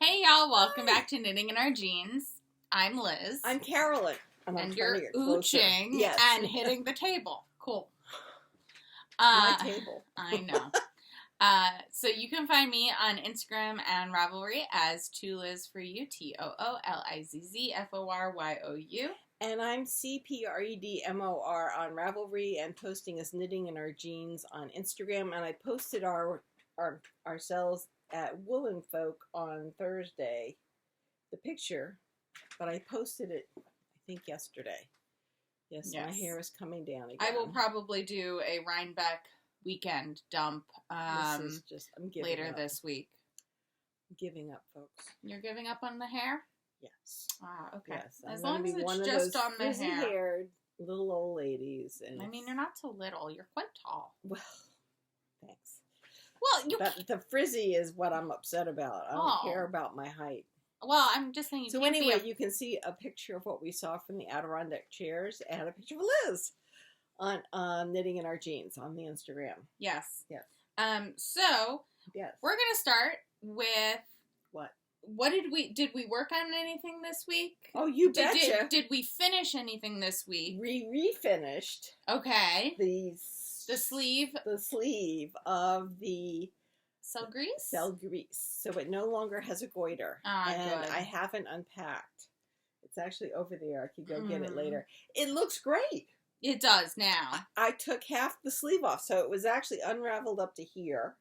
Hey y'all, welcome back to Knitting in Our Jeans. I'm Liz. I'm Carolyn. And you're ooching and hitting the table. Cool. My table. I know. So you can find me on Instagram and Ravelry as TooLizzForYou, TOOLIZZFORYOU. And I'm CPREDMOR on Ravelry and posting as Knitting in Our Jeans on Instagram. And I posted ourselves at Woolen Folk on Thursday, the picture, but I posted it, I think, yesterday. Yes, my hair is coming down again. I will probably do a Rhinebeck weekend dump later this week. I'm giving up, folks. You're giving up on the hair? Yes. Ah, okay. Yes, as long as it's just on the hair. Haired little old ladies. And I mean, you're not so little. You're quite tall. Well, thanks. Well, but the frizzy is what I'm upset about. I don't care about my height. Well, I'm just saying. So anyway, you can see a picture of what we saw from the Adirondack chairs and a picture of Liz on Knitting in Our Jeans on the Instagram. Yes. Yes. So yes, we're gonna start with what? What did we work on anything this week? Oh, you betcha. Did we finish anything this week? We refinished. Okay. The sleeve of the cell grease, so it no longer has a goiter. And good. I haven't unpacked. It's actually over there. I could go get it later. It looks great. It does now. I took half the sleeve off, so it was actually unraveled up to here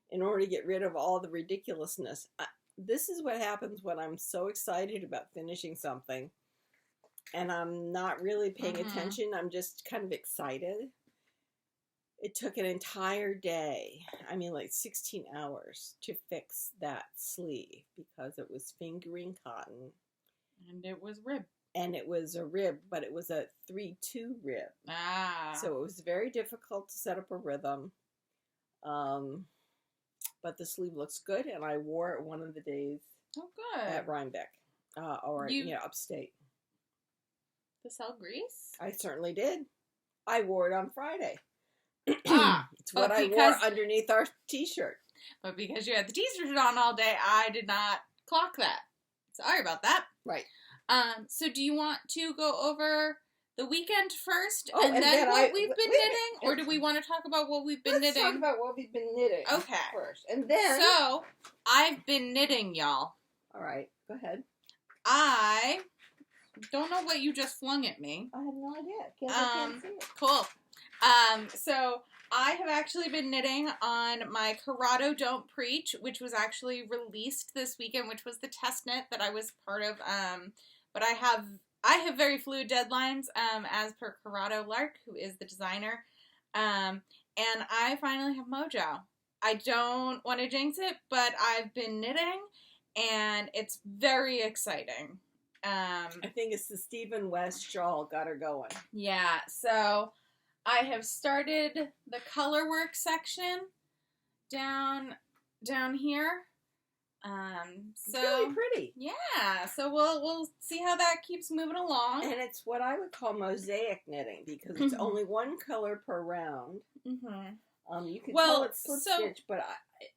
in order to get rid of all the ridiculousness. This is what happens when I'm so excited about finishing something and I'm not really paying attention. I'm just kind of excited. It took an entire day, I mean like 16 hours, to fix that sleeve because it was fingering cotton. And it was rib. And it was a rib, but it was a 3-2 rib. Ah. So it was very difficult to set up a rhythm. But the sleeve looks good, and I wore it one of the days at Rhinebeck, or upstate. The cell grease? I certainly did. I wore it on Friday. It's what I wore underneath our t-shirt. But because you had the t-shirt on all day, I did not clock that. Sorry about that. Right. So do you want to go over the weekend first and then what we've been knitting? Or do we want to talk about what we've been knitting? Let's talk about what we've been knitting first. And then... So, I've been knitting, y'all. All right. Go ahead. I don't know what you just flung at me. I have no idea. I can't see it. Cool. So I have actually been knitting on my Corrado Don't Preach, which was actually released this weekend, which was the test knit that I was part of. But I have very fluid deadlines, as per Corrado Lark, who is the designer. And I finally have mojo. I don't want to jinx it, but I've been knitting, and it's very exciting. I think it's the Stephen West shawl got her going. Yeah, so I have started the color work section down here. It's really pretty. Yeah, so we'll see how that keeps moving along. And it's what I would call mosaic knitting because it's only one color per round. You can call it slip stitch, but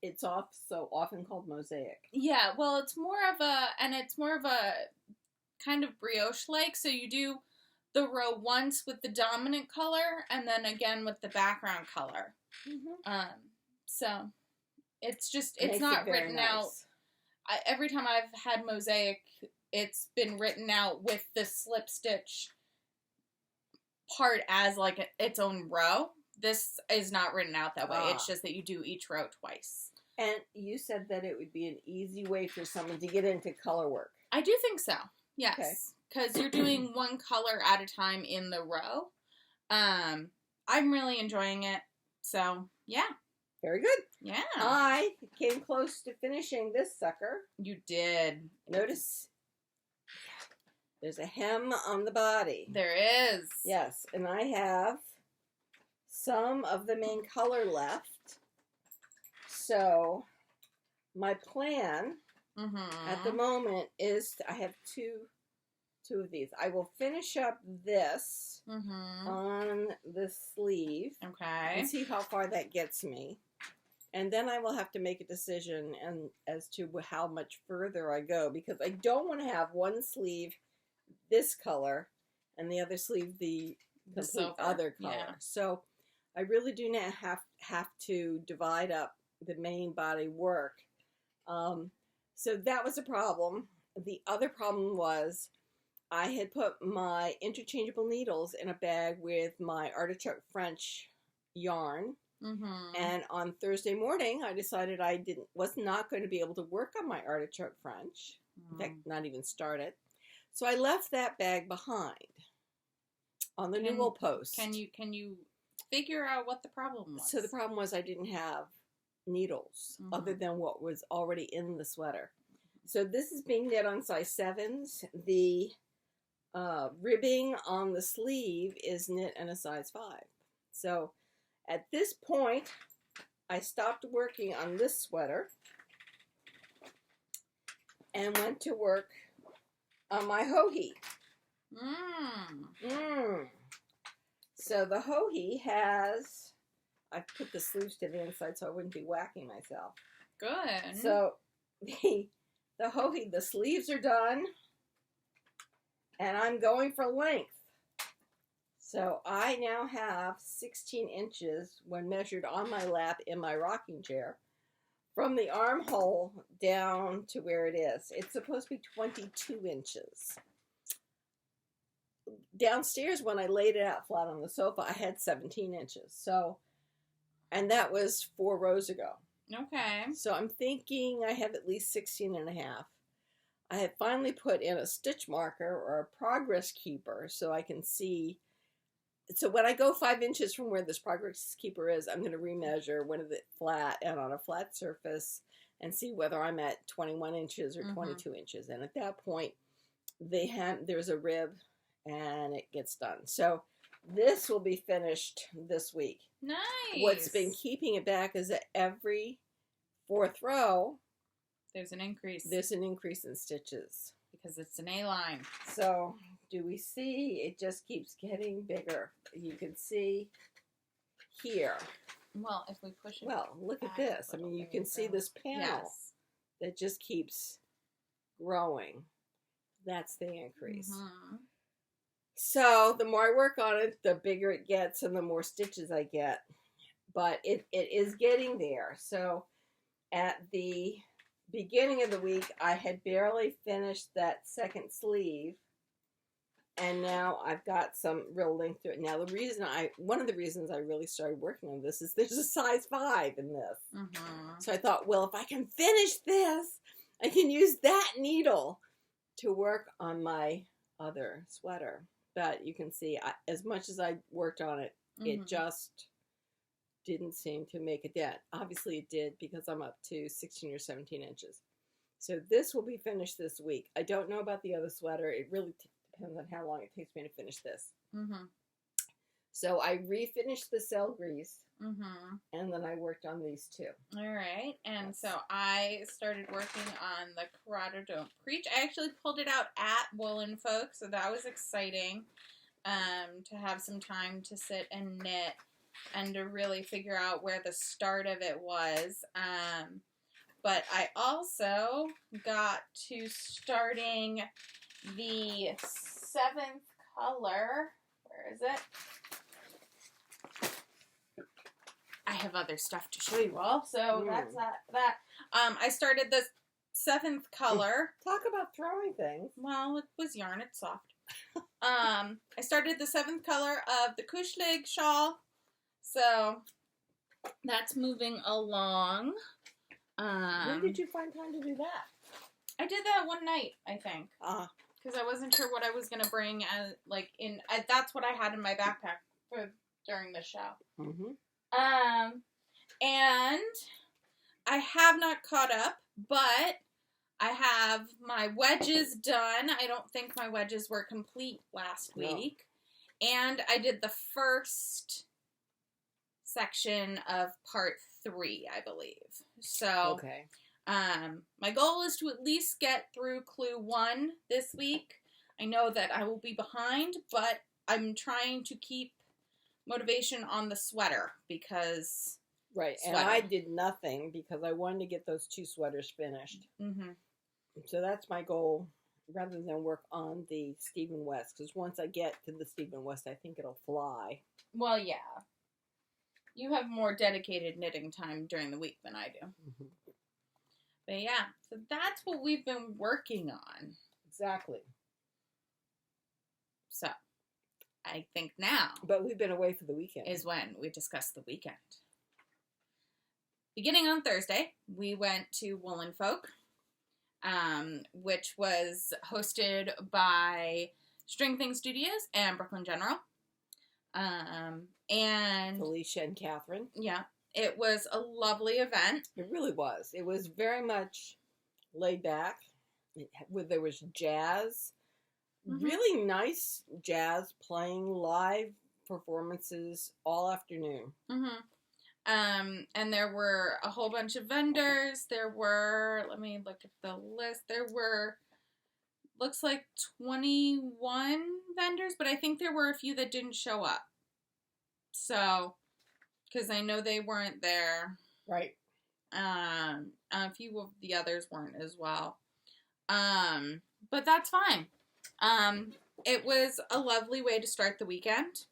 it's so often called mosaic. Yeah, well, it's more of a kind of brioche-like. So you do the row once with the dominant color, and then again with the background color. So it's not written out. Every time I've had mosaic, it's been written out with the slip stitch part as like its own row. This is not written out that way. It's just that you do each row twice. And you said that it would be an easy way for someone to get into color work. I do think so. Yes. Because you're doing one color at a time in the row. I'm really enjoying it. So, yeah. Very good. Yeah. I came close to finishing this sucker. You did. Notice there's a hem on the body. There is. Yes. And I have some of the main color left. So my plan at the moment is I have two of these. I will finish up this on the sleeve. Okay. And see how far that gets me. And then I will have to make a decision as to how much further I go, because I don't want to have one sleeve this color and the other sleeve the complete other color. Yeah. So I really do not have to divide up the main body work. So that was a problem. The other problem was I had put my interchangeable needles in a bag with my Artichoke French yarn. Mm-hmm. And on Thursday morning, I decided I was not going to be able to work on my Artichoke French. In fact, not even start it. So I left that bag behind on the new wool post. Can you figure out what the problem was? So the problem was I didn't have needles other than what was already in the sweater. So this is being knit on size 7s. The ribbing on the sleeve is knit in a size 5. So at this point, I stopped working on this sweater and went to work on my Hohi. So the Hohi has, I put the sleeves to the inside so I wouldn't be whacking myself. Good. So the Hohi, the sleeves are done, and I'm going for length. So I now have 16 inches when measured on my lap in my rocking chair from the armhole down to where it is. It's supposed to be 22 inches. Downstairs, when I laid it out flat on the sofa, I had 17 inches. So, and that was 4 rows ago. Okay. So I'm thinking I have at least 16 and a half. I have finally put in a stitch marker or a progress keeper so I can see. So when I go 5 inches from where this progress keeper is, I'm going to remeasure when it's flat and on a flat surface and see whether I'm at 21 inches or 22 inches. And at that point, there's a rib and it gets done. So this will be finished this week. Nice. What's been keeping it back is that every 4th row, there's an increase. There's an increase in stitches. Because it's an A-line. So, do we see? It just keeps getting bigger. You can see here. Well, if we push it. Well, look at this. I mean, you can see this panel that just keeps growing. That's the increase. Mm-hmm. So, the more I work on it, the bigger it gets and the more stitches I get. But it is getting there. So, at the beginning of the week, I had barely finished that second sleeve, and now I've got some real length to it. Now, one of the reasons I really started working on this is there's a size 5 in this. Mm-hmm. So I thought, well, if I can finish this, I can use that needle to work on my other sweater. But you can see, as much as I worked on it, it just didn't seem to make a dent. Obviously it did because I'm up to 16 or 17 inches. So this will be finished this week. I don't know about the other sweater. It really depends on how long it takes me to finish this. Mm-hmm. So I refinished the cell grease, and then I worked on these two. All right. And so I started working on the Corrado Don't Preach. I actually pulled it out at Woolen Folk, so that was exciting to have some time to sit and knit and to really figure out where the start of it was. But I also got to starting the 7th color. Where is it? I have other stuff to show you all, so that's that. I started the 7th color. Talk about throwing things. Well, it was yarn. It's soft. I started the 7th color of the Kuschelig shawl. So that's moving along. When did you find time to do that? I did that one night, I think. Because I wasn't sure what I was gonna bring that's what I had in my backpack during the show. Mm-hmm. And I have not caught up, but I have my wedges done. I don't think my wedges were complete last week. And I did the first section of part 3, I believe. So, my goal is to at least get through clue 1 this week. I know that I will be behind, but I'm trying to keep motivation on the sweater because Right, and I did nothing because I wanted to get those 2 sweaters finished. Mm-hmm. So that's my goal, rather than work on the Stephen West, because once I get to the Stephen West, I think it'll fly. Well, yeah. You have more dedicated knitting time during the week than I do. Mm-hmm. But yeah, so that's what we've been working on. Exactly. So, I think now... But we've been away for the weekend. ...is when we discuss the weekend. Beginning on Thursday, we went to Woolen Folk, which was hosted by String Thing Studios and Brooklyn General. And Felicia and Catherine. Yeah, it was a lovely event. It really was. It was very much laid back. There was jazz, really nice jazz playing, live performances all afternoon. And there were a whole bunch of vendors. There were, let me look at the list. There were, looks like 21 vendors, but I think there were a few that didn't show up. So, because I know they weren't there. Right. A few of the others weren't as well. But that's fine. It was a lovely way to start the weekend.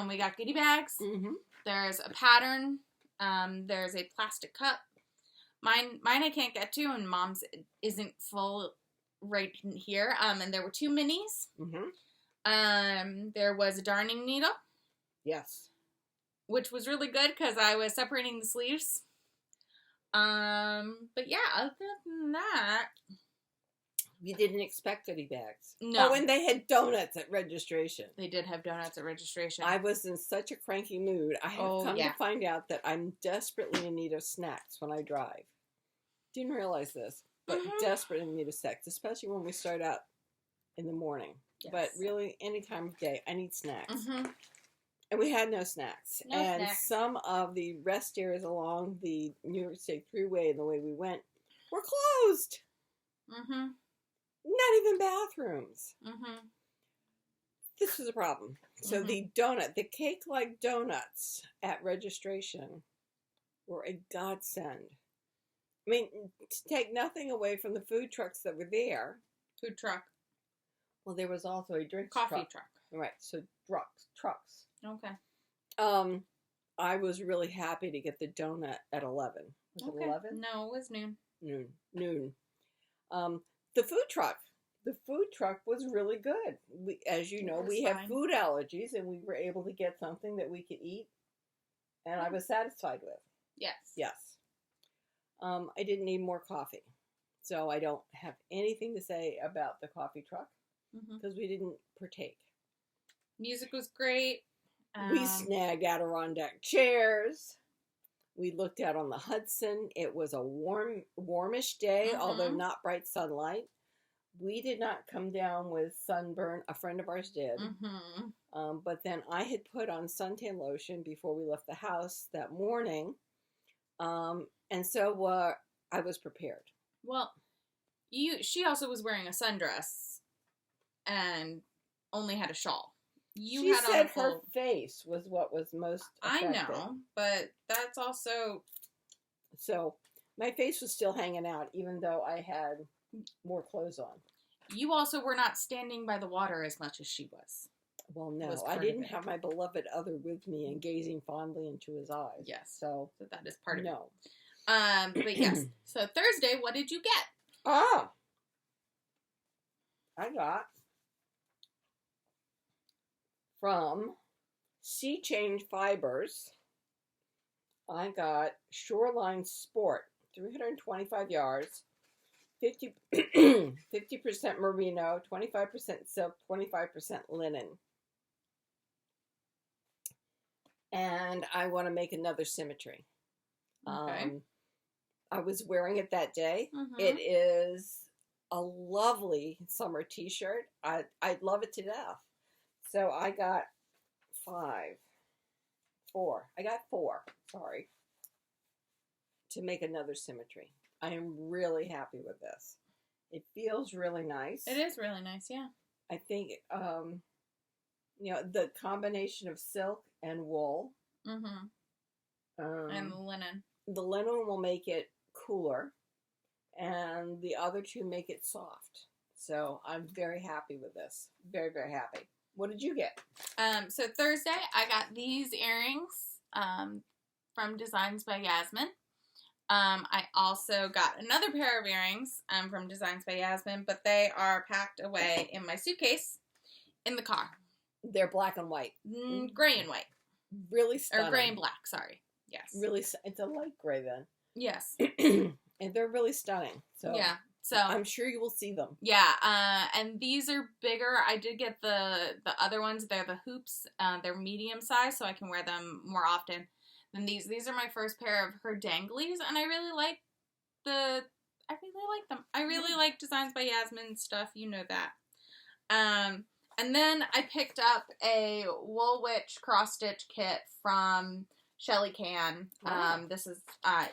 We got goodie bags. Mm-hmm. There's a pattern. There's a plastic cup. Mine I can't get to, and Mom's isn't full right here. And there were 2 minis. Mm-hmm. There was a darning needle. Yes. Which was really good because I was separating the sleeves. But yeah, other than that... You didn't expect goodie bags. No. Oh, and they had donuts at registration. They did have donuts at registration. I was in such a cranky mood. I have come to find out that I'm desperately in need of snacks when I drive. Didn't realize this, but desperately in need of snacks, especially when we start out in the morning. Yes. But really, any time of day, I need snacks. And we had no snacks. Some of the rest areas along the New York State Thruway and the way we went were closed. Not even bathrooms. This was a problem. So the cake-like donuts at registration were a godsend. I mean, to take nothing away from the food trucks that were there. Food truck. Well, there was also a drinks Coffee truck. Right, so trucks. Okay. I was really happy to get the donut at 11. Was it 11? No, it was noon. Noon. The food truck was really good. As you know, we have food allergies, and we were able to get something that we could eat, and I was satisfied with. Yes. I didn't need more coffee, so I don't have anything to say about the coffee truck, because we didn't partake. Music was great. We snagged Adirondack chairs. We looked out on the Hudson. It was a warmish day, although not bright sunlight. We did not come down with sunburn. A friend of ours did. But then I had put on suntan lotion before we left the house that morning. And so I was prepared. Well, she also was wearing a sundress and only had a shawl. She said her face was what was most affected. I know, but that's also... So, my face was still hanging out, even though I had more clothes on. You also were not standing by the water as much as she was. Well, no, I didn't have my beloved other with me and gazing fondly into his eyes. Yes. So that is part of it. No. But yes. So, Thursday, what did you get? I got... From Sea Change Fibers, I got Shoreline Sport, 325 yards, 50% merino, 25% silk, 25% linen. And I want to make another symmetry. Okay. I was wearing it that day. It is a lovely summer t-shirt. I love it to death. So I got 4. I got 4, sorry, to make another symmetry. I am really happy with this. It feels really nice. It is really nice, yeah. I think, the combination of silk and wool And the linen. The linen will make it cooler, and the other two make it soft. So I'm very happy with this. Very, very happy. What did you get? So Thursday, I got these earrings from Designs by Yasmen. I also got another pair of earrings from Designs by Yasmen, but they are packed away in my suitcase in the car. They're black and white. Gray and white. Really stunning. Or gray and black, sorry. Yes. Really, it's a light gray then. Yes. And they're really stunning. So yeah. So I'm sure you will see them. Yeah. And these are bigger. I did get the other ones. They're the hoops. They're medium size, so I can wear them more often than these. These are my first pair of her danglies, and I really like them. I really like Designs by Yasmen stuff. You know that. And then I picked up a Woolwich cross-stitch kit from ShelliCan. This is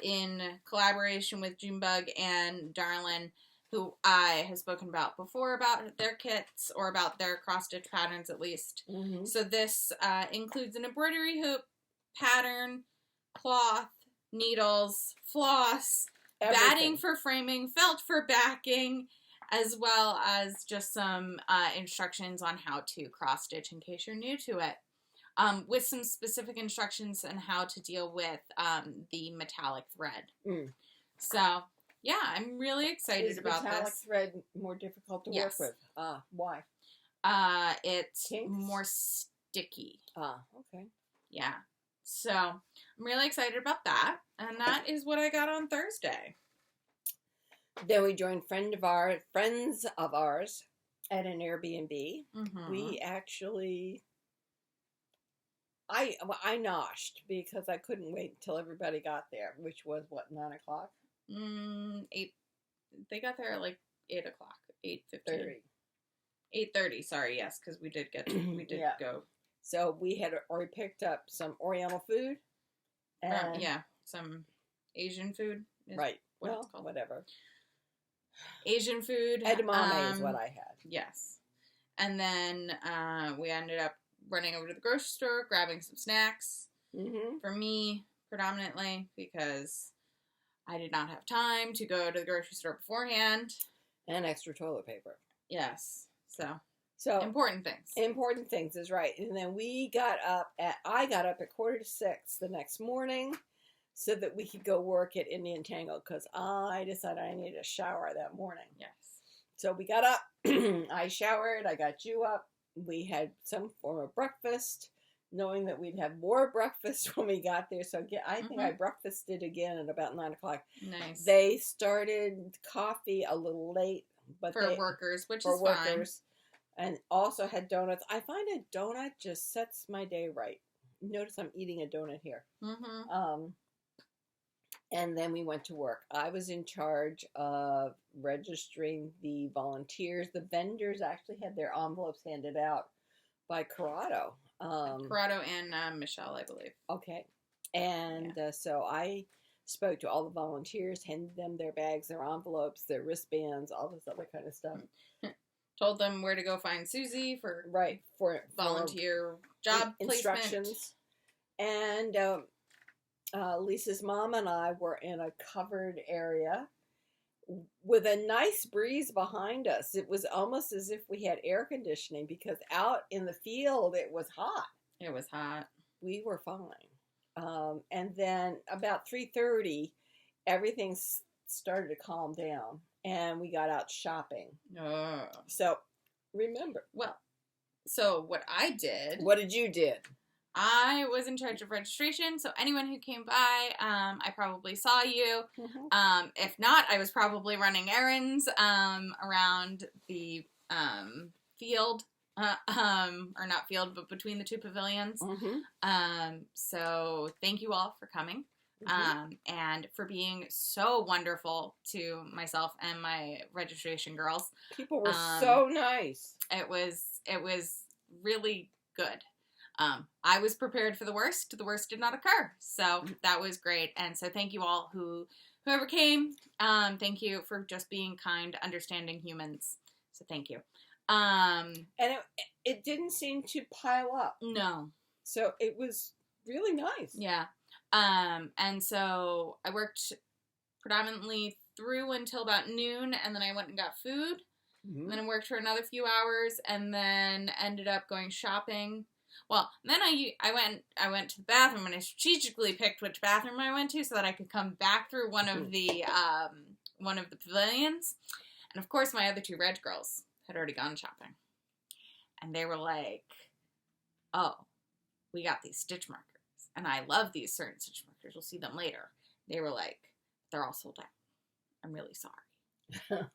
in collaboration with Junebug and Darlin, who I have spoken about before about their kits, or about their cross-stitch patterns at least. Mm-hmm. So this includes an embroidery hoop, pattern, cloth, needles, floss, batting for framing, felt for backing, as well as just some instructions on how to cross-stitch in case you're new to it. With some specific instructions on how to deal with the metallic thread. So, yeah, I'm really excited about this. Is metallic thread more difficult to work with? Why? It's Kinks? more sticky. Okay. Yeah. So, I'm really excited about that. And that is what I got on Thursday. Then we joined friends of ours at an Airbnb. Mm-hmm. We actually... I noshed because I couldn't wait until everybody got there, which was, 9 o'clock? 8. They got there at like 8 o'clock. 8:15. 8:30, sorry, yes, because we did go. So we had already picked up some Oriental food. And some Asian food. Right. What it's called. Whatever. Asian food. Edamame is what I had. Yes. And then we ended up running over to the grocery store, grabbing some snacks. Mm-hmm. For me, predominantly, because I did not have time to go to the grocery store beforehand. And extra toilet paper. Yes. So important things. Important things is right. And then I got up at 5:45 the next morning so that we could go work at Indian Tango, because I decided I needed a shower that morning. Yes. So we got up, I showered, I got you up, we had some form of breakfast, knowing that we'd have more breakfast when we got there. So I think I breakfasted again at about 9 o'clock. Nice. They started coffee a little late, but for workers, which is fine. And also had donuts. I find a donut just sets my day right. Notice I'm eating a donut here. Mm-hmm. And then we went to work. I was in charge of registering the volunteers. The vendors actually had their envelopes handed out by Corrado. Corrado and Michelle, I believe. Okay. And so I spoke to all the volunteers, handed them their bags, their envelopes, their wristbands, all this other kind of stuff. Told them where to go find Susie for volunteer job instructions. Placement. And Lisa's mom and I were in a covered area with a nice breeze behind us. It was almost as if we had air conditioning, because out in the field it was hot. It was hot. We were fine. And then about 3:30, everything started to calm down, and we got out shopping. Oh. So, remember. Well, so what I did. What did you do? I was in charge of registration, so anyone who came by, I probably saw you. Mm-hmm. If not, I was probably running errands around the field, or not field, but between the two pavilions. Mm-hmm. So thank you all for coming, and for being so wonderful to myself and my registration girls. People were so nice. It was really good. I was prepared for the worst. The worst did not occur. So that was great. And so thank you all whoever came. Thank you for just being kind, understanding humans. So thank you. And it didn't seem to pile up. No. So it was really nice. Yeah. And so I worked predominantly through until about noon, and then I went and got food. And then I worked for another few hours, and then ended up going shopping. Well, then I went to the bathroom, and I strategically picked which bathroom I went to so that I could come back through one of the pavilions. And of course, my other two Reg girls had already gone shopping, and they were like, "Oh, we got these stitch markers, and I love these certain stitch markers. We'll see them later." They were like, "They're all sold out. I'm really sorry."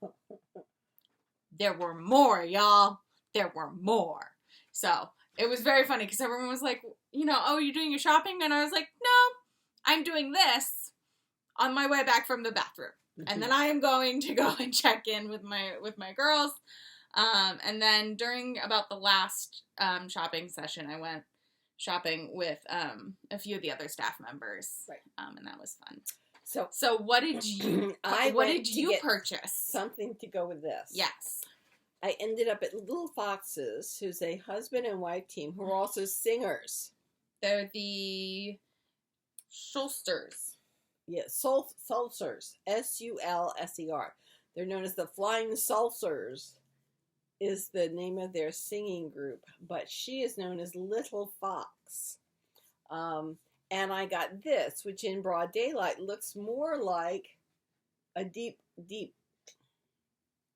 There were more, y'all. There were more. So it was very funny because everyone was like, "Oh, you're doing your shopping?" And I was like, "No, I'm doing this on my way back from the bathroom. And then I am going to go and check in with my girls." And then during about the last shopping session, I went shopping with a few of the other staff members. Right. And that was fun. So what did you purchase? Something to go with this. Yes. I ended up at Little Foxes, who's a husband and wife team who are also singers. They're the Sulsers. Yeah, Sulsers. Sulser. They're known as the Flying Sulsers, is the name of their singing group, but she is known as Little Fox. And I got this, which in broad daylight looks more like a deep, deep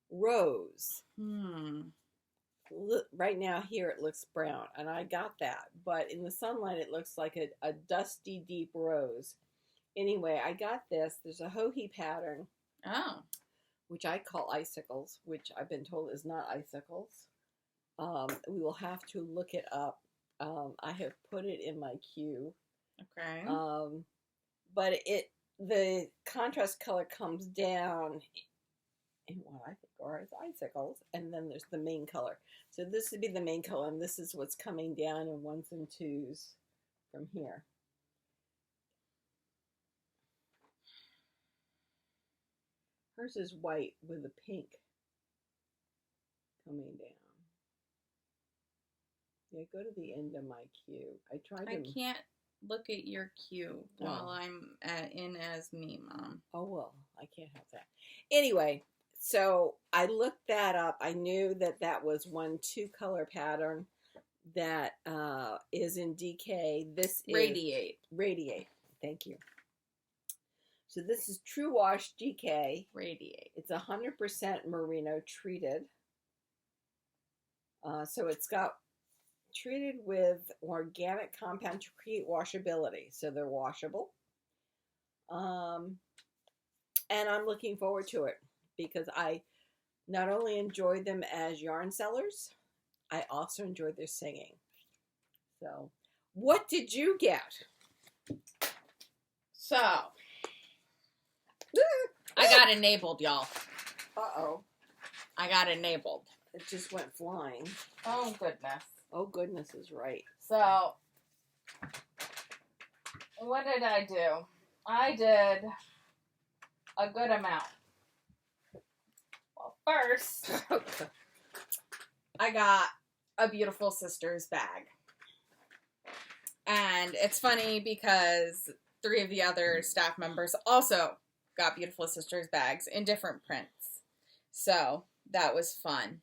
rose. Right now here it looks brown, and I got that. But in the sunlight it looks like a dusty, deep rose. Anyway, I got this. There's a hohi pattern. Oh. Which I call icicles, which I've been told is not icicles. We will have to look it up. I have put it in my queue. Okay. But the contrast color comes down in what I think are as icicles, and then there's the main color. So this would be the main color, and this is what's coming down in 1s and 2s from here. Hers is white with a pink coming down. Yeah, go to the end of my queue. I can't look at your queue while I'm in as me, Mom. Oh, well, I can't have that. Anyway, so I looked that up. I knew that was 1-2 color pattern that is in DK. This is Radiate. Radiate. Thank you. So this is True Wash DK. Radiate. It's 100% merino treated. So it's got treated with organic compound to create washability. So they're washable. And I'm looking forward to it because I not only enjoyed them as yarn sellers, I also enjoyed their singing. So, what did you get? So, I got enabled, y'all. Uh-oh. I got enabled. It just went flying. Oh, goodness. Oh, goodness is right. So, what did I do? I did a good amount. Well, first, I got a Beautiful Sisters bag. And it's funny because 3 of the other staff members also got Beautiful Sisters bags in different prints. So, that was fun.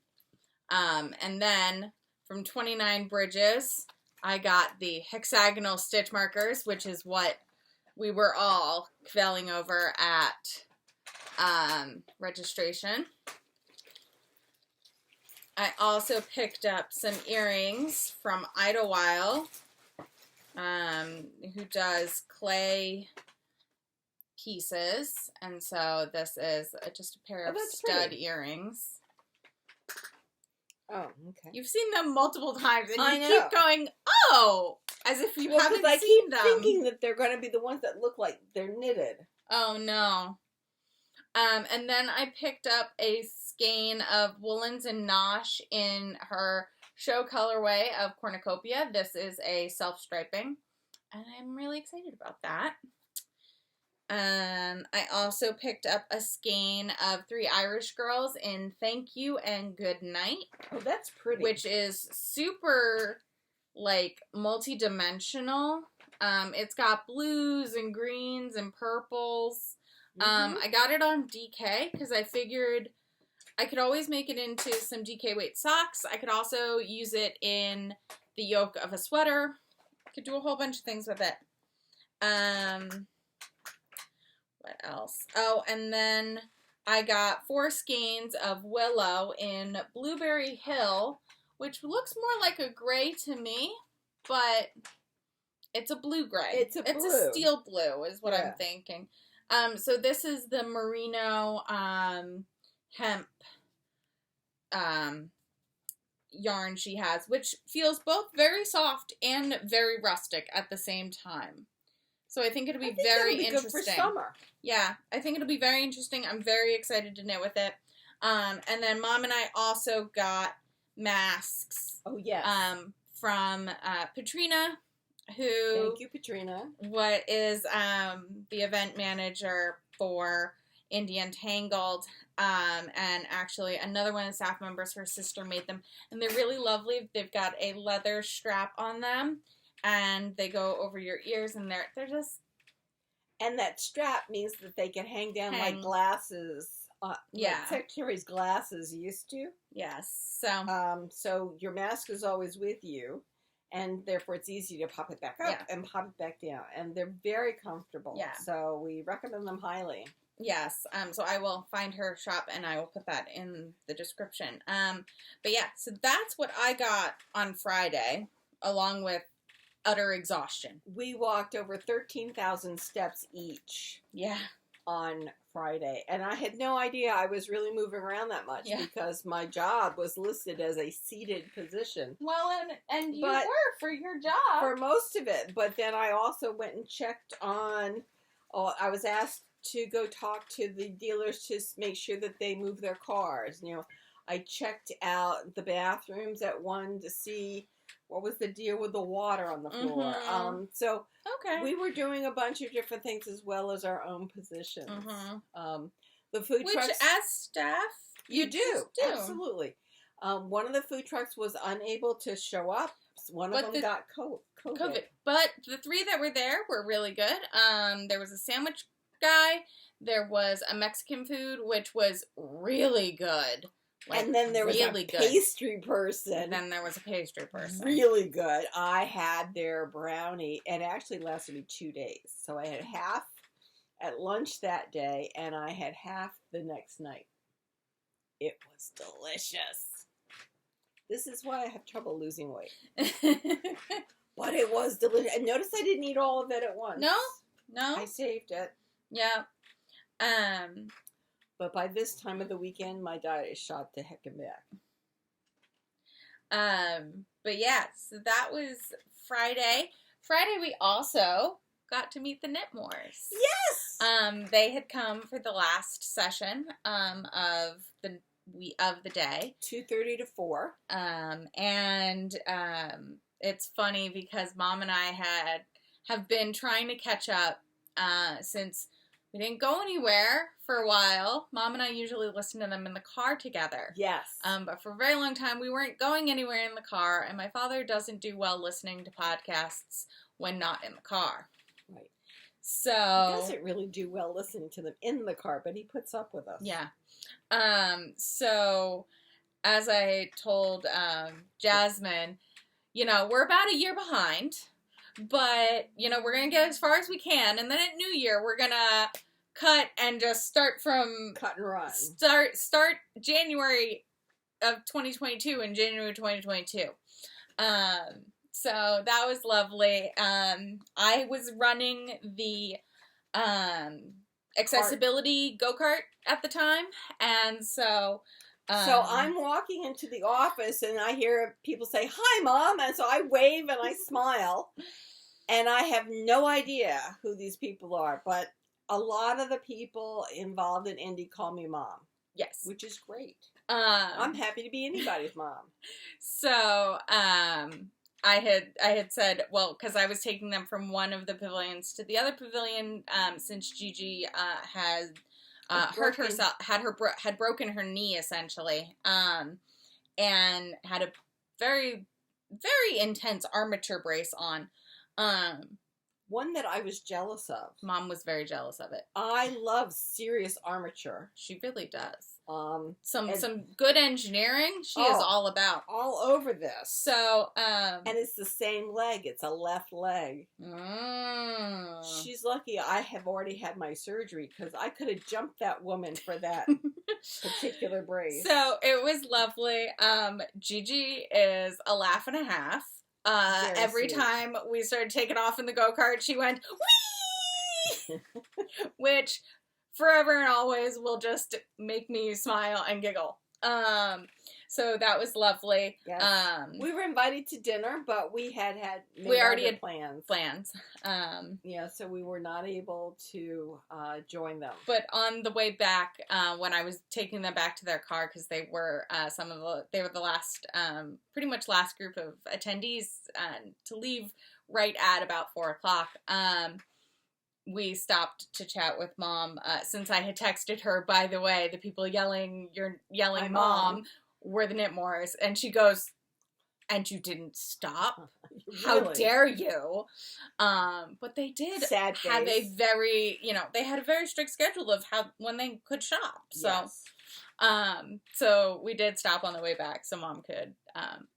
And then from 29 Bridges, I got the hexagonal stitch markers, which is what we were all kvelling over at registration. I also picked up some earrings from Idlewild, who does clay pieces. And so this is just a pair of stud earrings. Oh, okay. You've seen them multiple times, and you know. keep going, oh, as if you haven't seen them. I keep thinking that they're going to be the ones that look like they're knitted. Oh, no. And then I picked up a skein of Woolens and Nosh in her show colorway of cornucopia. This is a self-striping, and I'm really excited about that. I also picked up a skein of 3 Irish Girls in Thank You and Good Night. Oh, that's pretty. Which is super, like, multi-dimensional. It's got blues and greens and purples. Mm-hmm. I got it on DK because I figured I could always make it into some DK weight socks. I could also use it in the yoke of a sweater. Could do a whole bunch of things with it. What else? Oh, and then I got 4 skeins of Willow in Blueberry Hill, which looks more like a gray to me, but it's a blue gray. It's a steel blue is what I'm thinking. So this is the merino hemp yarn she has, which feels both very soft and very rustic at the same time. So I think it'll be very interesting. Good for summer. Yeah, I think it'll be very interesting. I'm very excited to knit with it. And then Mom and I also got masks. Oh yes. From Patrina, who thank you, Patrina. What is the event manager for Indie Untangled, and actually another one of the staff members, her sister made them, and they're really lovely. They've got a leather strap on them, and they go over your ears, and they're just... And that strap means that they can hang down like glasses. Yeah. Like Secretary's glasses used to. Yes. So your mask is always with you, and therefore it's easy to pop it back up and pop it back down. And they're very comfortable. Yeah. So we recommend them highly. Yes. So I will find her shop, and I will put that in the description. But yeah, so that's what I got on Friday, along with utter exhaustion. We walked over 13,000 steps each. Yeah. On Friday, and I had no idea I was really moving around that much because my job was listed as a seated position. Well, and you were for your job for most of it, but then I also went and checked on. I was asked to go talk to the dealers to make sure that they move their cars. You know, I checked out the bathrooms at one to see what was the deal with the water on the floor. Mm-hmm. So we were doing a bunch of different things as well as our own positions. Mm-hmm. The food trucks, which as staff you do absolutely. One of the food trucks was unable to show up. One of them got COVID. But the 3 that were there were really good. There was a sandwich guy. There was a Mexican food, which was really good. Like, and then there was really a pastry person. And then there was a pastry person. Really good. I had their brownie. It actually lasted me 2 days. So I had half at lunch that day, and I had half the next night. It was delicious. This is why I have trouble losing weight. But it was delicious. And notice I didn't eat all of it at once. No. I saved it. Yeah. But by this time of the weekend, my diet is shot to heck and back. But yeah, so that was Friday. Friday we also got to meet the Knitmores. Yes! They had come for the last session of the day. 2:30 to 4. And it's funny because Mom and I have been trying to catch up since we didn't go anywhere for a while. Mom and I usually listen to them in the car together. Yes. But for a very long time, we weren't going anywhere in the car, and my father doesn't do well listening to podcasts when not in the car. Right. So... He doesn't really do well listening to them in the car, but he puts up with us. Yeah. So, as I told Yasmen, we're about a year behind. But, we're going to get as far as we can. And then at New Year, we're going to cut and just start from... Cut and run. Start January of 2022 and January 2022. So that was lovely. I was running the accessibility go-kart at the time. And so... So I'm walking into the office and I hear people say, "Hi, Mom." And so I wave and I smile. And I have no idea who these people are. But a lot of the people involved in Indie call me Mom. Yes. Which is great. I'm happy to be anybody's mom. So I had said, well, because I was taking them from one of the pavilions to the other pavilion since Gigi had... hurt herself, had broken her knee essentially, and had a very, very intense armature brace on. One that I was jealous of. Mom was very jealous of it. I love serious armature. She really does. And Some good engineering she is all about. All over this. So, and it's the same leg. It's a left leg. She's lucky I have already had my surgery because I could have jumped that woman for that particular brace. So it was lovely. Gigi is a laugh and a half. Every sweet. time we started taking off in the go-kart, she went, whee! Which forever and always will just make me smile and giggle. So that was lovely. Yes. We were invited to dinner, but we already had plans. Yeah, so we were not able to join them. But on the way back, when I was taking them back to their car, because they were the last, pretty much last group of attendees to leave right at about 4:00. We stopped to chat with Mom, since I had texted her, by the way, the people you're yelling Mom were the Knitmores, and she goes, and you didn't stop? Really? How dare you? But they did have a very, they had a very strict schedule of when they could shop. So, yes. So we did stop on the way back so Mom could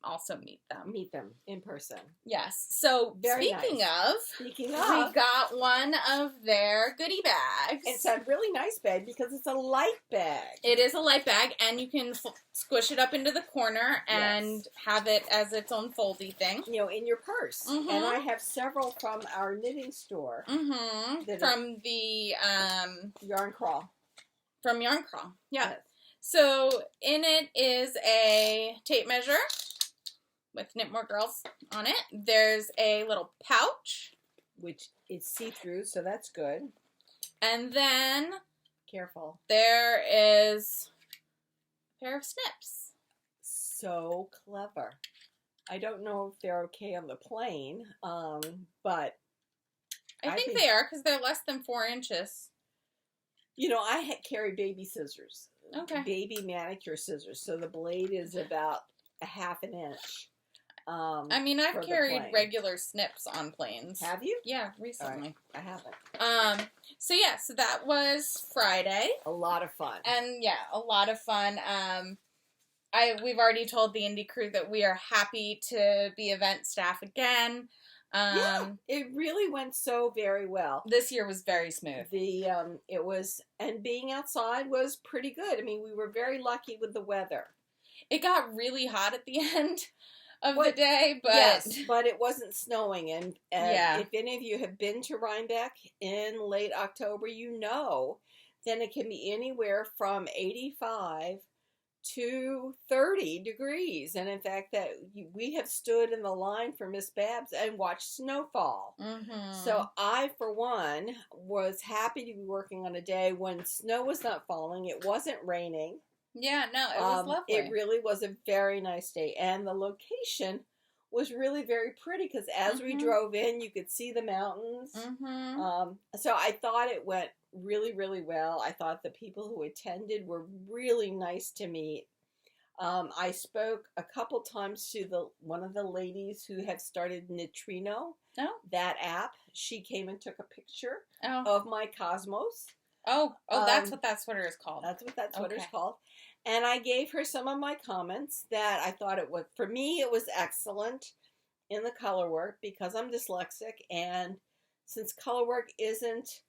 also meet them. Meet them in person. Yes. So speaking of, we got one of their goodie bags. It's a really nice bag because it's a light bag. It is a light bag, and you can squish it up into the corner and have it as its own foldy thing. In your purse. Mm-hmm. And I have several from our knitting store. Mm-hmm. From the Yarn Crawl. From Yarn Crawl. Yeah. Yes. So in it is a tape measure with Knitmore Girls on it. There's a little pouch, which is see-through, so that's good. And then, careful, there is a pair of snips. So clever. I don't know if they're okay on the plane, but I think they are because they're less than 4 inches. I carry baby scissors. Okay. Baby manicure scissors. So the blade is about a half an inch. I've carried regular snips on planes. Have you? Yeah, recently. Right. I haven't. So that was Friday. A lot of fun. And a lot of fun. We've already told the indie crew that we are happy to be event staff again. It really went so very well. This year was very smooth. And being outside was pretty good. I mean, we were very lucky with the weather. It got really hot at the end of the day, but yes, but it wasn't snowing. And if any of you have been to Rhinebeck in late October, then it can be anywhere from 85 to 30 degrees. And in fact, we have stood in the line for Miss Babs and watched snowfall. Mm-hmm. So I, for one, was happy to be working on a day when snow was not falling. It wasn't raining. Yeah, no, it was lovely. It really was a very nice day. And the location was really very pretty because as we drove in, you could see the mountains. Mm-hmm. So I thought it went really, really well. I thought the people who attended were really nice to meet. I spoke a couple times to one of the ladies who had started Knitrino, that app. She came and took a picture of my Cosmos. That's what that sweater is called. That's what that sweater is called. And I gave her some of my comments that I thought for me, it was excellent in the color work because I'm dyslexic. And since color work isn't,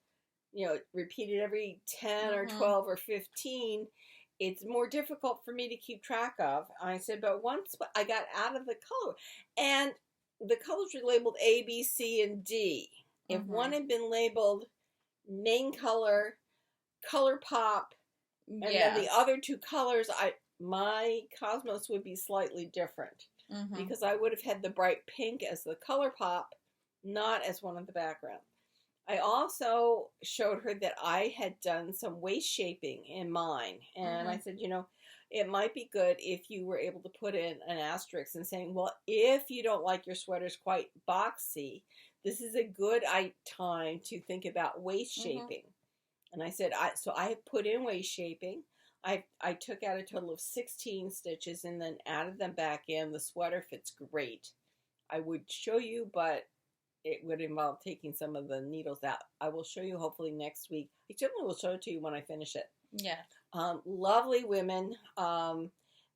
repeated every 10 or 12 or 15, it's more difficult for me to keep track of. I said, but once I got out of the color, and the colors were labeled A, B, C, and D. If one had been labeled main color, color pop, and then the other two colors, my Cosmos would be slightly different because I would have had the bright pink as the color pop, not as one of the background. I also showed her that I had done some waist shaping in mine, and I said, it might be good if you were able to put in an asterisk and saying, well, if you don't like your sweaters quite boxy, this is a good time to think about waist shaping. And I said, so I have put in waist shaping. I took out a total of 16 stitches and then added them back in. The sweater fits great. I would show you, but it would involve taking some of the needles out. I will show you hopefully next week. I certainly will show it to you when I finish it. Yeah. Lovely women.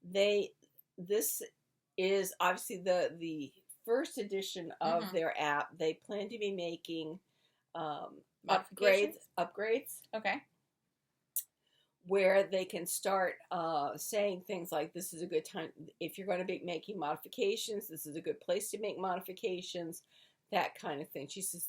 This is obviously the first edition of their app. They plan to be making upgrades. Okay. Where they can start saying things like, this is a good time, if you're going to be making modifications, this is a good place to make modifications, that kind of thing. She says,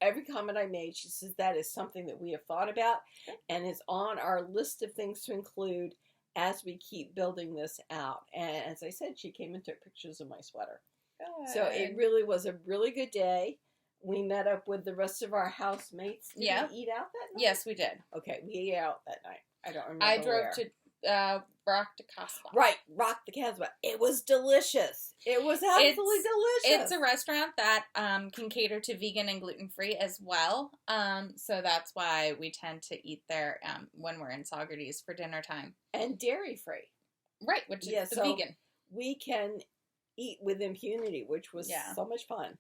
every comment I made, she says, that is something that we have thought about and is on our list of things to include as we keep building this out. And as I said, she came and took pictures of my sweater. Good. So it really was a really good day. We met up with the rest of our housemates. Did we eat out that night? Yes, we did. Okay, we ate out that night. I don't remember. I drove to Rock de Casbah. Right, Rock de Casbah. It was delicious. It was absolutely delicious. It's a restaurant that can cater to vegan and gluten-free as well. So that's why we tend to eat there when we're in Saugerties for dinner time. And dairy-free. Right, which is the vegan. We can eat with impunity, which was so much fun.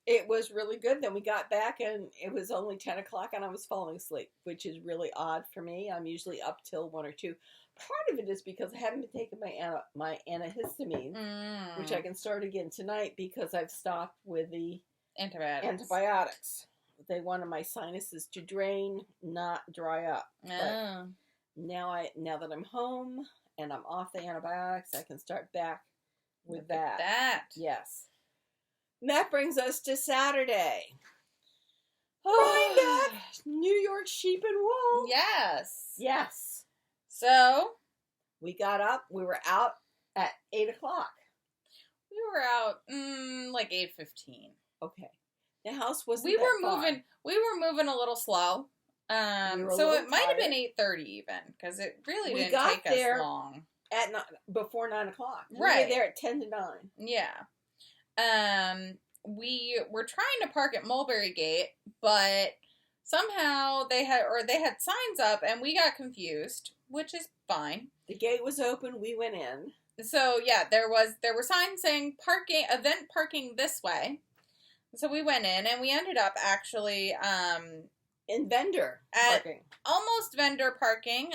It was really good. Then we got back and it was only 10 o'clock and I was falling asleep, which is really odd for me. I'm usually up till 1 or 2. Part of it is because I haven't been taking my antihistamine, which I can start again tonight because I've stopped with the antibiotics. They wanted my sinuses to drain, not dry up. But now that I'm home and I'm off the antibiotics, I can start back with that. Yes. And that brings us to Saturday. Rhinebeck, New York sheep and wool. Yes. So we got up. We were out at 8 o'clock. We were out like 8:15. Okay. The house wasn't. We were moving a little slow. So it might have been 8:30 even because it really didn't take us long. Before 9 o'clock. Right. We were there at 10 to 9. Yeah. We were trying to park at Mulberry Gate, but somehow they had signs up and we got confused, which is fine. The gate was open, we went in. So yeah, there were signs saying event parking this way. So we went in and we ended up actually in vendor parking. Almost vendor parking.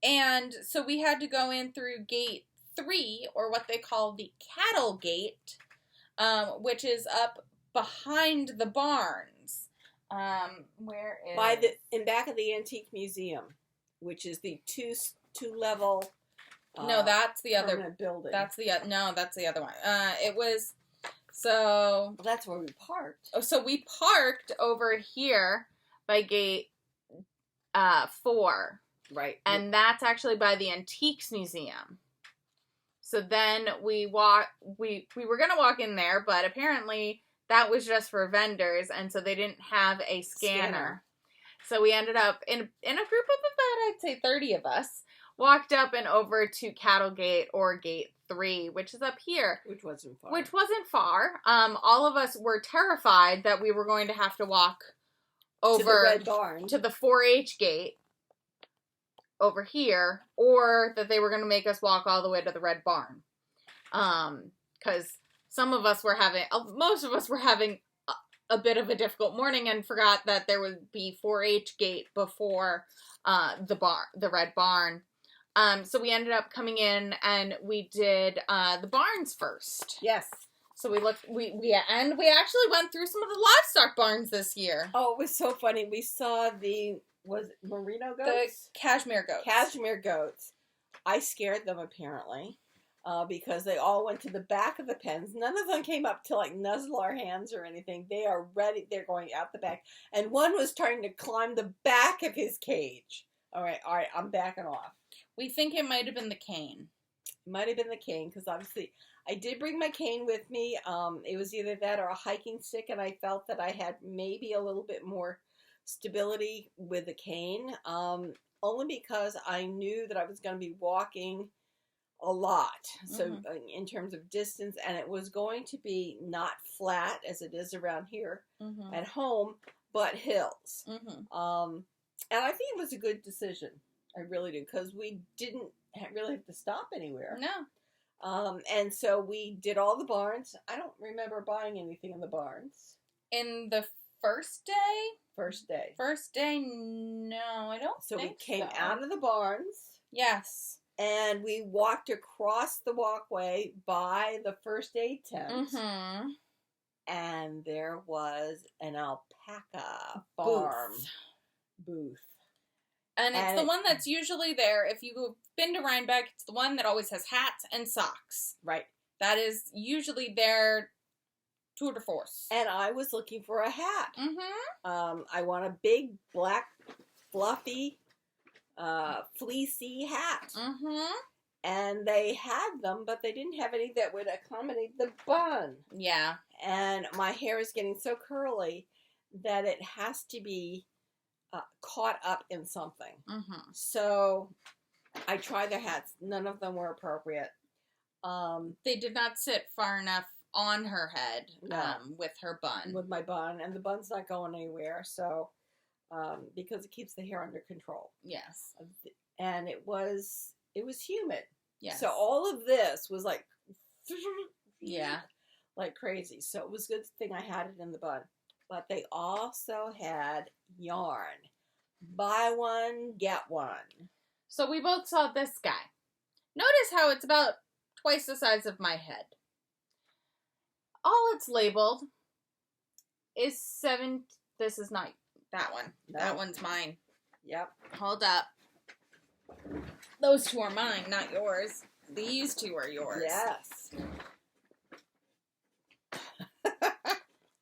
And so we had to go in through gate 3, or what they call the cattle gate, which is up behind the barns. Where is in back of the antique museum, which is the two level. No, that's the other building. That's the other one. It was so. Well, that's where we parked. Oh, so we parked over here by gate 4, right? And that's actually by the Antiques Museum. So then we were going to walk in there, but apparently that was just for vendors, and so they didn't have a scanner. So we ended up in a group of about, I'd say, 30 of us, walked up and over to Cattle Gate, or Gate 3, which is up here. Which wasn't far. All of us were terrified that we were going to have to walk over to the Red Barn, to the 4-H gate over here, or that they were going to make us walk all the way to the Red Barn. Because most of us were having a bit of a difficult morning and forgot that there would be 4-H gate before the Red Barn. So we ended up coming in and we did the barns first. Yes. So we actually went through some of the livestock barns this year. Oh, it was so funny. We saw was it merino goats? The cashmere goats. Cashmere goats. I scared them apparently because they all went to the back of the pens. None of them came up to nuzzle our hands or anything. They are ready. They're going out the back. And one was trying to climb the back of his cage. All right, I'm backing off. We think it might have been the cane. It might have been the cane because obviously I did bring my cane with me. It was either that or a hiking stick, and I felt that I had maybe a little bit more stability with the cane, only because I knew that I was going to be walking a lot. So in terms of distance, and it was going to be not flat as it is around here at home, but hills. And I think it was a good decision. I really do, because we didn't really have to stop anywhere. No. And so we did all the barns. I don't remember buying anything in the barns. In the first day? First day. First day, no, I don't So think we came so. out of the barns. Yes. And we walked across the walkway by the first aid tent. Mm-hmm. And there was an alpaca farm booth. And it's the one that's usually there. If you've been to Rhinebeck, it's the one that always has hats and socks. Right. That is usually their tour de force. And I was looking for a hat. Mm-hmm. I want a big, black, fluffy, fleecy hat. Mm-hmm. And they had them, but they didn't have any that would accommodate the bun. Yeah. And my hair is getting so curly that it has to be caught up in something. Mm-hmm. So I tried their hats. None of them were appropriate. They did not sit far enough on her head with her bun. With my bun. And the bun's not going anywhere. So, because it keeps the hair under control. Yes. And it was humid. Yes. So all of this was like, yeah, like crazy. So it was a good thing I had it in the bun. But they also had yarn. Buy one, get one. So we both saw this guy. Notice how it's about twice the size of my head. All it's labeled is 7. This is not that one. No. That one's mine. Yep. Hold up. Those two are mine, not yours. These two are yours. Yes.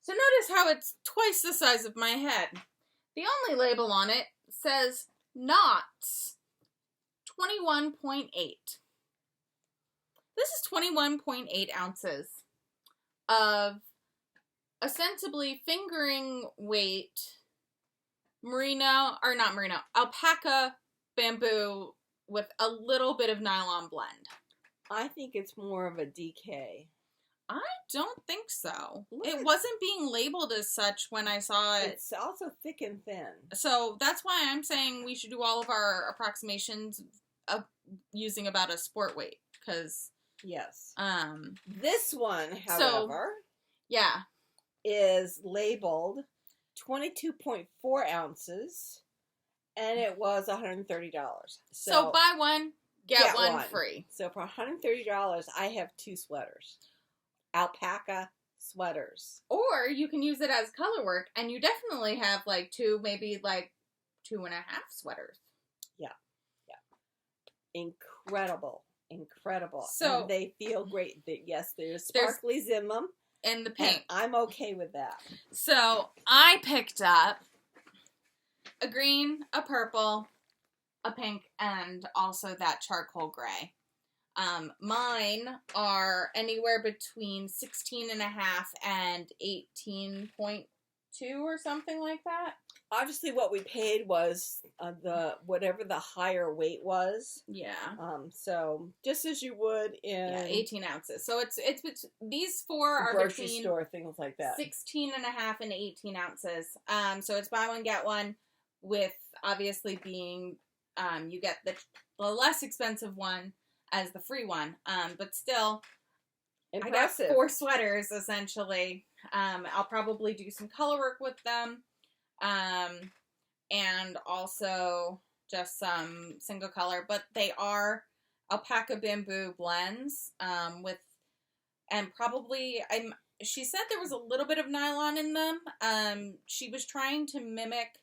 So notice how it's twice the size of my head. The only label on it says knots 21.8. This is 21.8 ounces of ostensibly fingering weight alpaca bamboo with a little bit of nylon blend. I think it's more of a DK. I don't think so. It wasn't being labeled as such when I saw it. It's also thick and thin. So that's why I'm saying we should do all of our approximations of using about a sport weight. Because yes, this one, however, yeah, is labeled 22.4 ounces, and it was $130. So buy one, get one free. So for $130, I have 2 sweaters. Alpaca sweaters. Or you can use it as color work, and you definitely have like 2, maybe like 2.5 sweaters. Yeah. Yeah. Incredible. So and they feel great. Yes, there's sparklies in them. And the pink. And I'm okay with that. So I picked up a green, a purple, a pink, and also that charcoal gray. Mine are anywhere between 16.5 and 18.2 or something like that. Obviously, what we paid was whatever the higher weight was. Yeah. So just as you would in 18 ounces. So it's these 4 are grocery between store, things like that. 16.5 and 18 ounces. So it's buy one get one, with obviously being you get the less expensive one as the free one. But still, impressive. I got 4 sweaters essentially. I'll probably do some color work with them. And also just some single color, but they are alpaca bamboo blends, she said there was a little bit of nylon in them. She was trying to mimic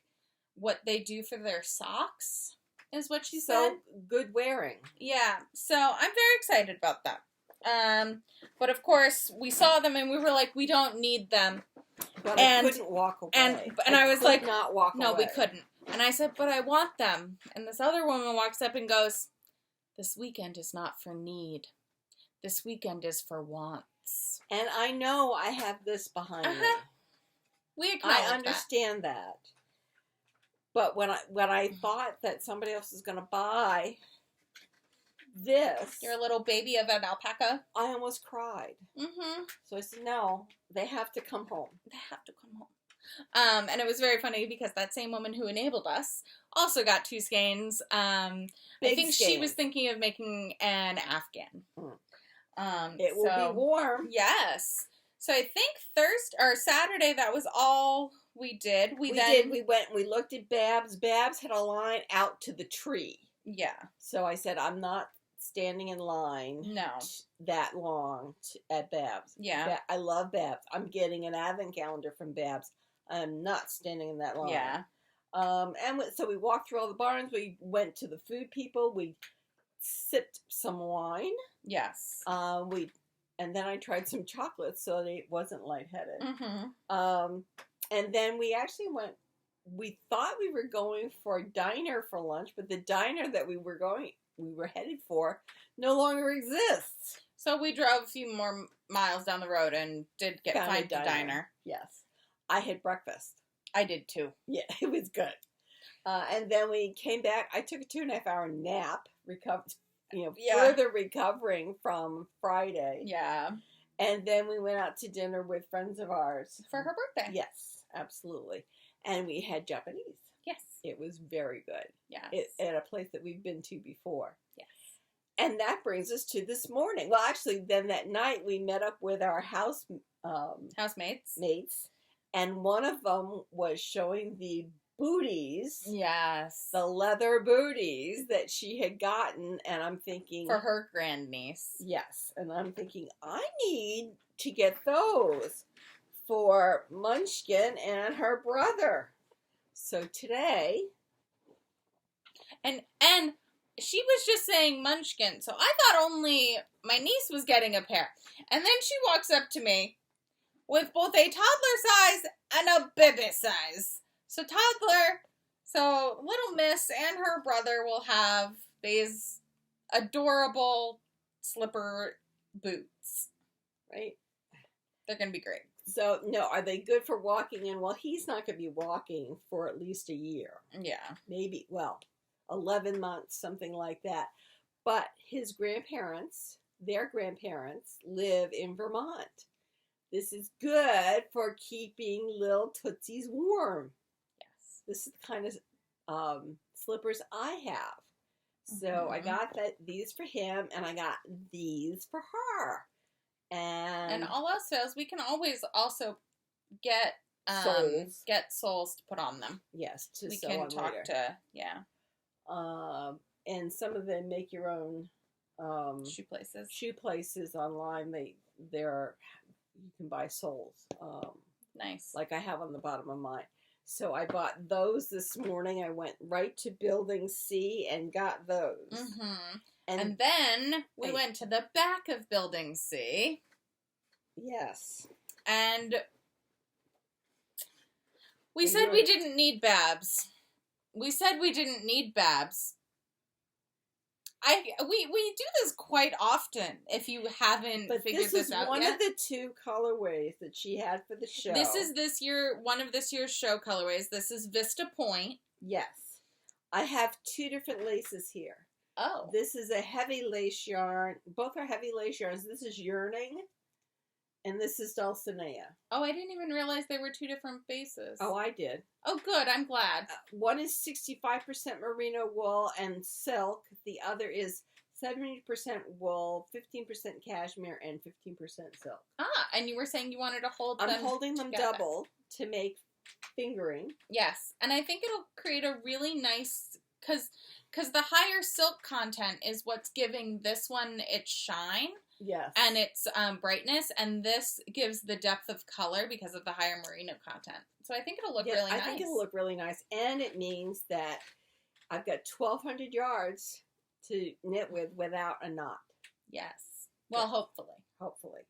what they do for their socks, is what she said. So good wearing. Yeah, so I'm very excited about that. But of course, we saw them and we were like, we don't need them. But I couldn't walk away. And I was like, not walk away. No, we couldn't. And I said, but I want them. And this other woman walks up and goes, this weekend is not for need. This weekend is for wants. And I know I have this behind me. We acknowledge I understand that. But when I thought that somebody else was going to buy this, your little baby of an alpaca, I almost cried. Mm-hmm. So I said, no, they have to come home. They have to come home. And it was very funny because that same woman who enabled us also got 2 skeins. I think she was thinking of making an Afghan. It will be warm. Yes. So I think Saturday, that was all we did. We went and we looked at Babs. Babs had a line out to the tree. Yeah. So I said, I'm not standing in line that long at Babs. Yeah. I love Babs. I'm getting an advent calendar from Babs. I'm not standing in that line. Yeah. So we walked through all the barns. We went to the food people. We sipped some wine. Yes. And then I tried some chocolates so that it wasn't lightheaded. Mm-hmm. And then we actually we thought we were going for a diner for lunch, but the diner that we were headed for no longer exists. So we drove a few more miles down the road and did find the diner. Yes. I had breakfast. I did too. Yeah, it was good. And then we came back. I took a 2.5-hour nap, further recovering from Friday. Yeah. And then we went out to dinner with friends of ours. For her birthday. Yes, absolutely. And we had Japanese. Yes. It was very good. Yes. At a place that we've been to before. Yes. And that brings us to this morning. Well, actually, then that night we met up with our housemates. And one of them was showing the booties. Yes. The leather booties that she had gotten. And I'm thinking... For her grandniece. Yes. And I'm thinking, I need to get those for Munchkin and her brother. So today... And she was just saying Munchkin. So I thought only my niece was getting a pair. And then she walks up to me with both a toddler size and a baby size. So little miss and her brother will have these adorable slipper boots. Right? They're going to be great. So, no, are they good for walking in? Well, he's not going to be walking for at least a year. Yeah. Maybe, 11 months, something like that. But their grandparents, live in Vermont. This is good for keeping little tootsies warm. Yes. This is the kind of slippers I have. So I got these for him, and I got these for her. And all else fails, we can always also get soles to put on them. Yes, we can talk later. And some of them make your own shoe places online. You can buy soles. Nice. Like I have on the bottom of mine. So I bought those this morning. I went right to Building C and got those. Mm-hmm. And then we went to the back of Building C. Yes. And we said we didn't need Babs. We do this quite often. If you haven't figured this out yet, one of the two colorways that she had for the show. This is one of this year's show colorways. This is Vista Point. Yes, I have two different laces here. Oh, this is a heavy lace yarn. Both are heavy lace yarns. This is yearning, and this is Dulcinea. Oh, I didn't even realize they were two different bases. Oh, I did. Oh, good. I'm glad. One is 65% merino wool and silk. The other is 70% wool, 15% cashmere, and 15% silk. Ah, and you were saying you wanted to hold them I'm holding them together. double to make fingering. Yes, and I think it'll create a really nice... Because the higher silk content is what's giving this one its shine. Yes. And its brightness. And this gives the depth of color because of the higher merino content. So I think it'll look really nice. I think it'll look really nice. And it means that I've got 1,200 yards to knit without a knot. Yes. Well, hopefully. Hopefully.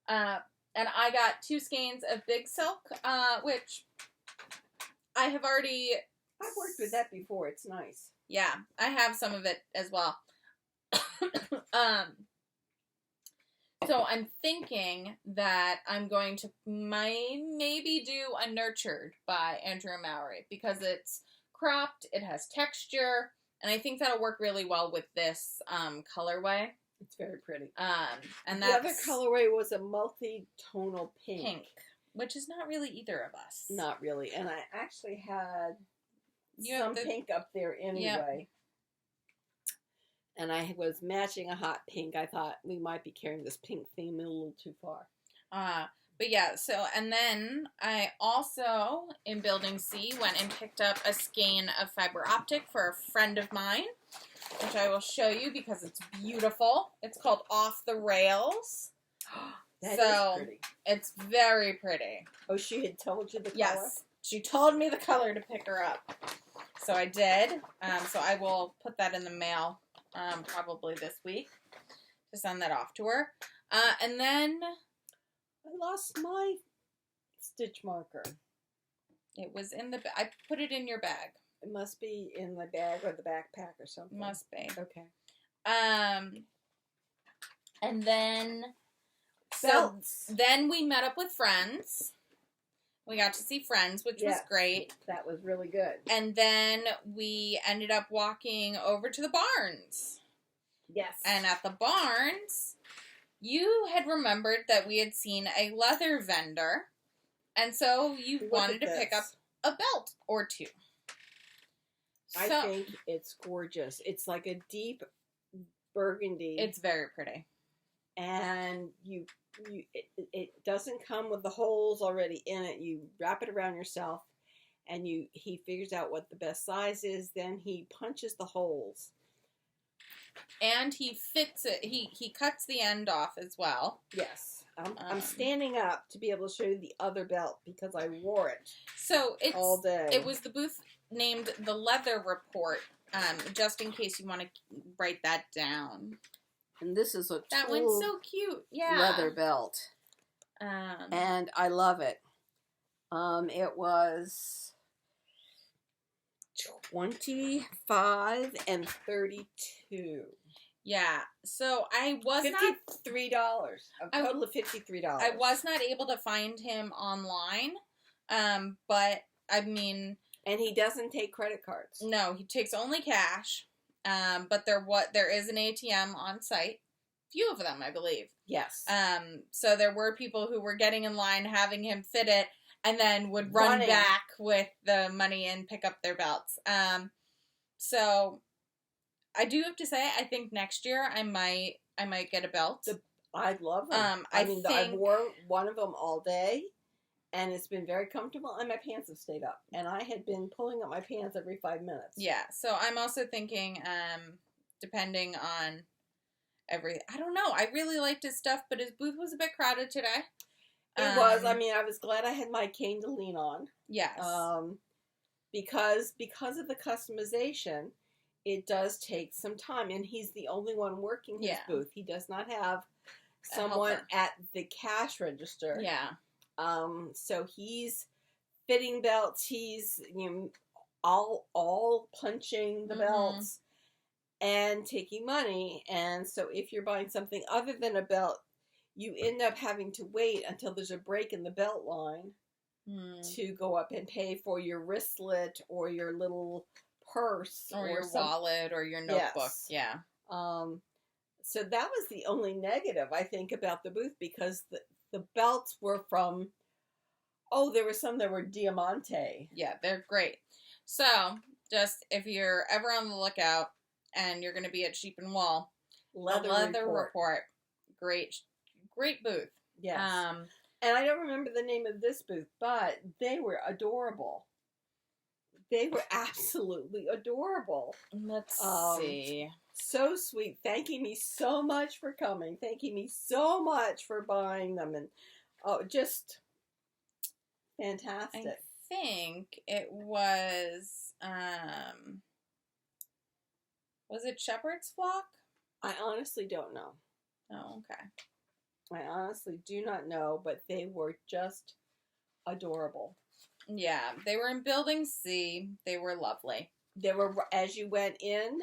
And I got 2 skeins of big silk, which I have already... I've worked with that before. It's nice. Yeah, I have some of it as well. So I'm thinking that I'm going to maybe do a Nurtured by Andrea Mowry because it's cropped, it has texture, and I think that'll work really well with this colorway. It's very pretty. And the other colorway was a multi-tonal pink. Which is not really either of us. Not really. And I actually had some pink up there anyway. And I was matching a hot pink. I thought we might be carrying this pink theme a little too far. But yeah, so, and then I also, in Building C, went and picked up a skein of fiber optic for a friend of mine, which I will show you because it's beautiful. It's called Off the Rails. That so, is pretty. It's very pretty. Oh, she had told you the color? Yes. She told me the color to pick her up. So I did. So I will put that in the mail probably this week to send that off to her. And then I lost my stitch marker. it was in the I put it in your bag. It must be in the bag or the backpack or something. Must be. Okay. And then Belts. then we met up with friends. We got to see friends, which was great. That was really good. And then we ended up walking over to the barns. Yes. And at the barns, you had remembered that we had seen a leather vendor. And so you wanted to pick up a belt or two. I think it's gorgeous. It's like a deep burgundy. It's very pretty. And it doesn't come with the holes already in it. You wrap it around yourself, and he figures out what the best size is. Then he punches the holes, and he fits it. He cuts the end off as well. Yes, I'm standing up to be able to show you the other belt because I wore it. So it's all day. It was the booth named the Leather Report. Just in case you want to write that down. And this is that one's so cute. Yeah, leather belt. And I love it. It was $25 and $32. Yeah. So I was $53. A total of $53. I was not able to find him online. But I mean, and he doesn't take credit cards. No, he takes only cash. But there is an ATM on site. Few of them, I believe. Yes. So there were people who were getting in line, having him fit it, and then would run back with the money and pick up their belts. So I do have to say, I think next year I might get a belt. I love them. I wore one of them all day. And it's been very comfortable, and my pants have stayed up. And I had been pulling up my pants every 5 minutes. Yeah, so I'm also thinking, depending on I don't know, I really liked his stuff, but his booth was a bit crowded today. It was. I mean, I was glad I had my cane to lean on. Yes. Because of the customization, it does take some time. And he's the only one working his booth. He does not have someone at the cash register. Yeah. So he's fitting belts, he's, all punching the belts and taking money. And so if you're buying something other than a belt, you end up having to wait until there's a break in the belt line to go up and pay for your wristlet or your little purse or your wallet or your notebook. Yes. Yeah. So that was the only negative, I think, about the booth, because the belts were from, there were some that were Diamante. Yeah, they're great. So, just if you're ever on the lookout and you're going to be at Sheep and Wool, Leather Report. Great booth. Yes. And I don't remember the name of this booth, but they were adorable. They were absolutely adorable. Let's see. So sweet. Thanking me so much for coming. Thanking me so much for buying them. And just fantastic. I think it was it Shepherd's Flock? I honestly don't know. Oh, okay. I honestly do not know, but they were just adorable. Yeah, they were in Building C. They were lovely. They were, as you went in,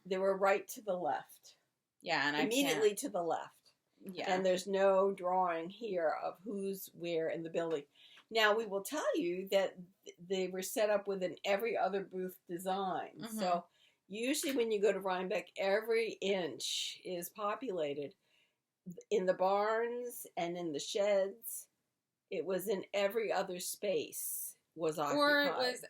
they were right to the left. Yeah, and immediately to the left. Yeah. And there's no drawing here of who's where in the building. Now, we will tell you that they were set up within every other booth design. So, usually when you go to Rhinebeck, every inch is populated. In the barns and in the sheds, it was in every other space. was occupied. Or it was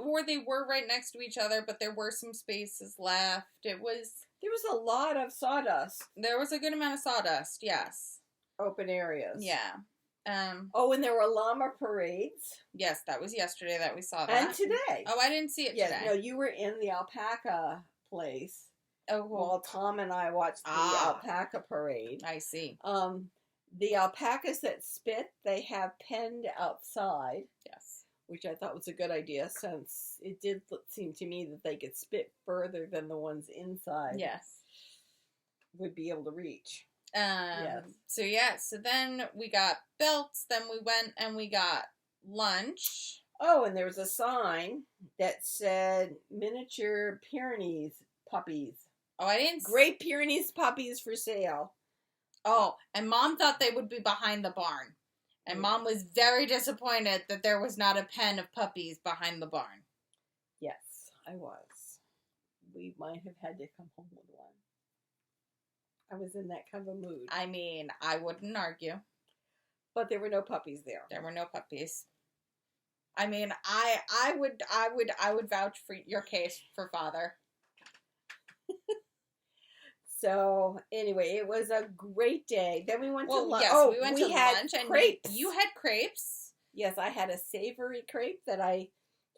or they were right next to each other, but there were some spaces left. There was a lot of sawdust. There was a good amount of sawdust, yes. Open areas. Yeah. And there were llama parades. Yes, that was yesterday that we saw that. And today. Oh, I didn't see it today. No, you were in the alpaca place. Oh, cool. While Tom and I watched the alpaca parade. I see. The alpacas that spit, they have penned outside. Yes. Which I thought was a good idea, since it did seem to me that they could spit further than the ones inside. Yes. Would be able to reach. Yes. So then we got belts, then we went and we got lunch. Oh, and there was a sign that said miniature Pyrenees puppies. Oh, I didn't Great Pyrenees puppies for sale. Oh, and Mom thought they would be behind the barn. And Mom was very disappointed that there was not a pen of puppies behind the barn. Yes, I was. We might have had to come home with one. I was in that kind of a mood. I mean, I wouldn't argue. But there were no puppies there. There were no puppies. I mean, I would vouch for your case for father. So anyway, it was a great day. Then we went to lunch. Yes, we went to lunch and crepes. You had crepes. Yes, I had a savory crepe that I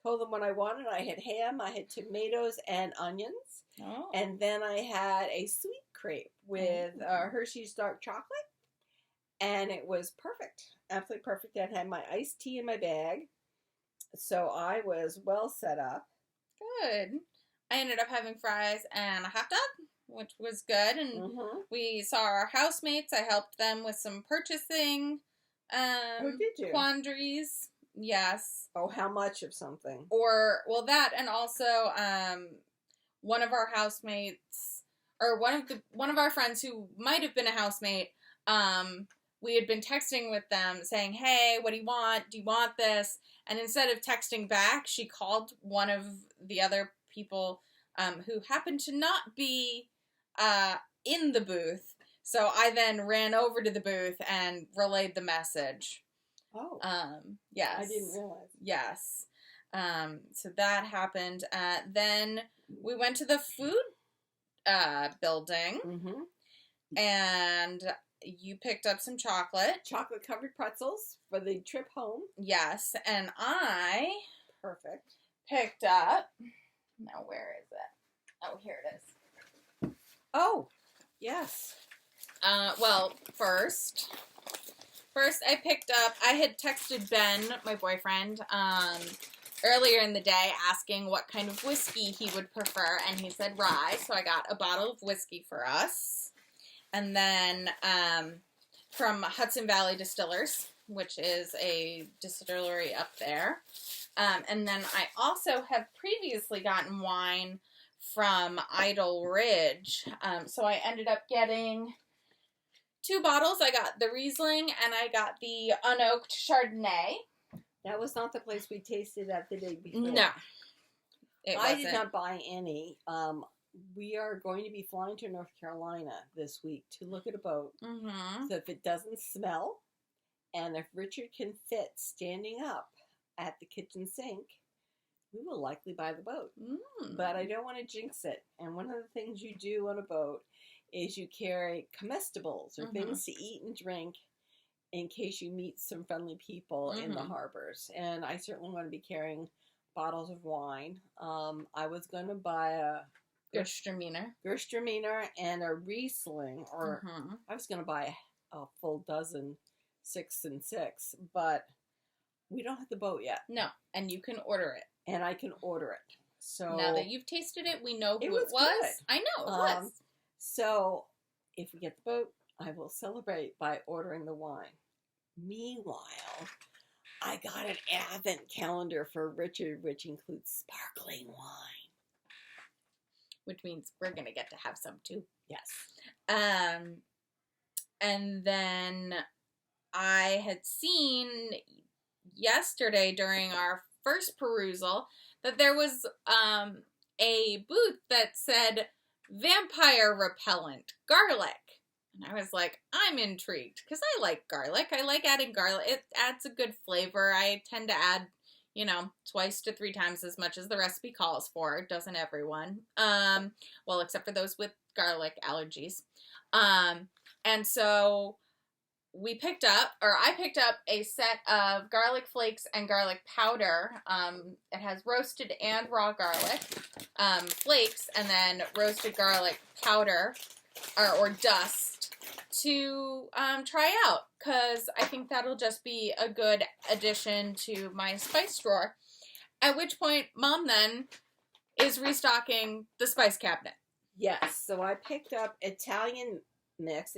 told them what I wanted. I had ham, I had tomatoes and onions. Oh. And then I had a sweet crepe with Hershey's dark chocolate. And it was perfect. Absolutely perfect. I had my iced tea in my bag. So I was well set up. Good. I ended up having fries and a hot dog, which was good. And we saw our housemates. I helped them with some purchasing did you? quandaries. Yes. Oh, how much of something? That, and also one of our housemates, or one of our friends who might have been a housemate, we had been texting with them saying, hey, what do you want? Do you want this? And instead of texting back, she called one of the other people who happened to not be in the booth. So I then ran over to the booth and relayed the message. Oh. Yes. I didn't realize. Yes. So that happened. Then we went to the food building. And you picked up some chocolate. Chocolate covered pretzels for the trip home. Yes. And I Perfect. picked up, now where is it? Oh, here it is. Oh, yes. First I picked up, I had texted Ben, my boyfriend, earlier in the day asking what kind of whiskey he would prefer, and he said rye, so I got a bottle of whiskey for us. And then from Hudson Valley Distillers, which is a distillery up there. And then I also have previously gotten wine from Idle Ridge. So I ended up getting 2 bottles. I got the Riesling and I got the unoaked Chardonnay. That was not the place we tasted at the day before. No. I did not buy any. We are going to be flying to North Carolina this week to look at a boat. So if it doesn't smell, and if Richard can fit standing up at the kitchen sink, we will likely buy the boat. But I don't want to jinx it. And one of the things you do on a boat is you carry comestibles or things to eat and drink in case you meet some friendly people in the harbors. And I certainly want to be carrying bottles of wine. I was going to buy a Gewürztraminer and a Riesling, or I was going to buy a full dozen 6 and 6, but we don't have the boat yet. No, and you can order it. And I can order it. So now that you've tasted it, we know who it was. Good. I know, it was. So if we get the boat, I will celebrate by ordering the wine. Meanwhile, I got an Advent calendar for Richard, which includes sparkling wine. Which means we're going to get to have some too. Yes. And then I had seen yesterday during our first perusal that there was a booth that said vampire repellent garlic. And I was like, I'm intrigued because I like garlic. I like adding garlic. It adds a good flavor. I tend to add, 2 to 3 times as much as the recipe calls for. Doesn't everyone? Well, except for those with garlic allergies. And so I picked up a set of garlic flakes and garlic powder. It has roasted and raw garlic flakes, and then roasted garlic powder or dust to try out, because I think that'll just be a good addition to my spice drawer. At which point, Mom then is restocking the spice cabinet. Yes, so I picked up Italiano mix.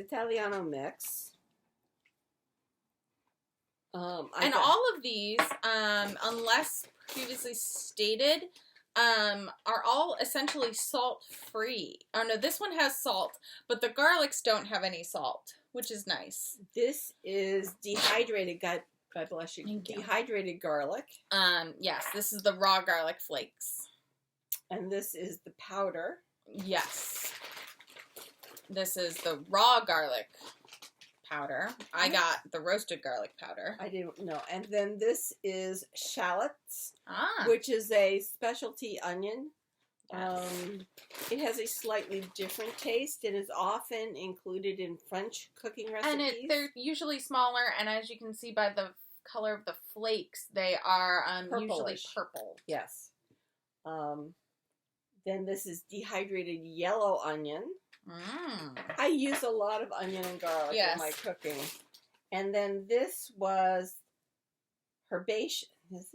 And all of these, unless previously stated, are all essentially salt-free. Oh no, this one has salt, but the garlics don't have any salt, which is nice. This is dehydrated, God bless you, dehydrated garlic. Yes, this is the raw garlic flakes. And this is the powder. Yes. This is the raw garlic powder. I got the roasted garlic powder. I didn't know. And then this is shallots, Ah. which is a specialty onion. Yes. It has a slightly different taste and is often included in French cooking recipes. And they're usually smaller, and as you can see by the color of the flakes, they are usually purple. Yes. Then this is dehydrated yellow onion. I use a lot of onion and garlic in my cooking. And then this was herbation.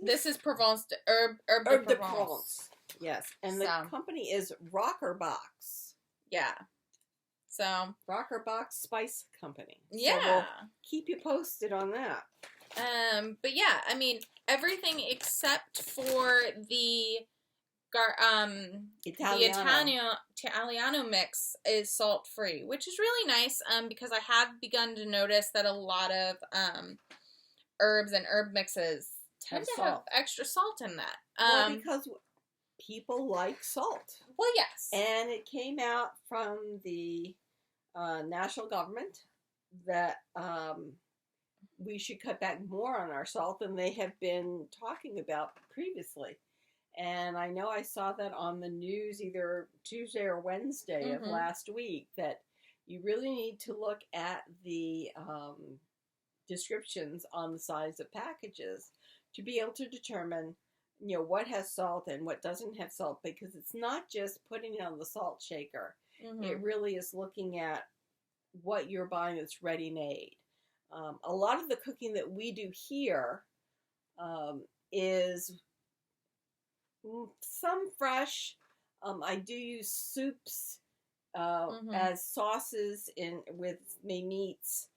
This is Provence, herb de Provence. Yes. And the company is Rocker Box. Yeah. So. Rocker Box Spice Company. Yeah. So we'll keep you posted on that. But yeah, I mean, everything except for the Italiano mix is salt-free, which is really nice, because I have begun to notice that a lot of herbs and herb mixes tend to have extra salt in that. Well, because people like salt. Well, yes. And it came out from the national government that we should cut back more on our salt than they have been talking about previously. And I know I saw that on the news either Tuesday or Wednesday of last week, that you really need to look at the descriptions on the sides of packages to be able to determine, what has salt and what doesn't have salt, because it's not just putting it on the salt shaker. It really is looking at what you're buying that's ready-made. A lot of the cooking that we do here is some fresh. I do use soups as sauces with my meats,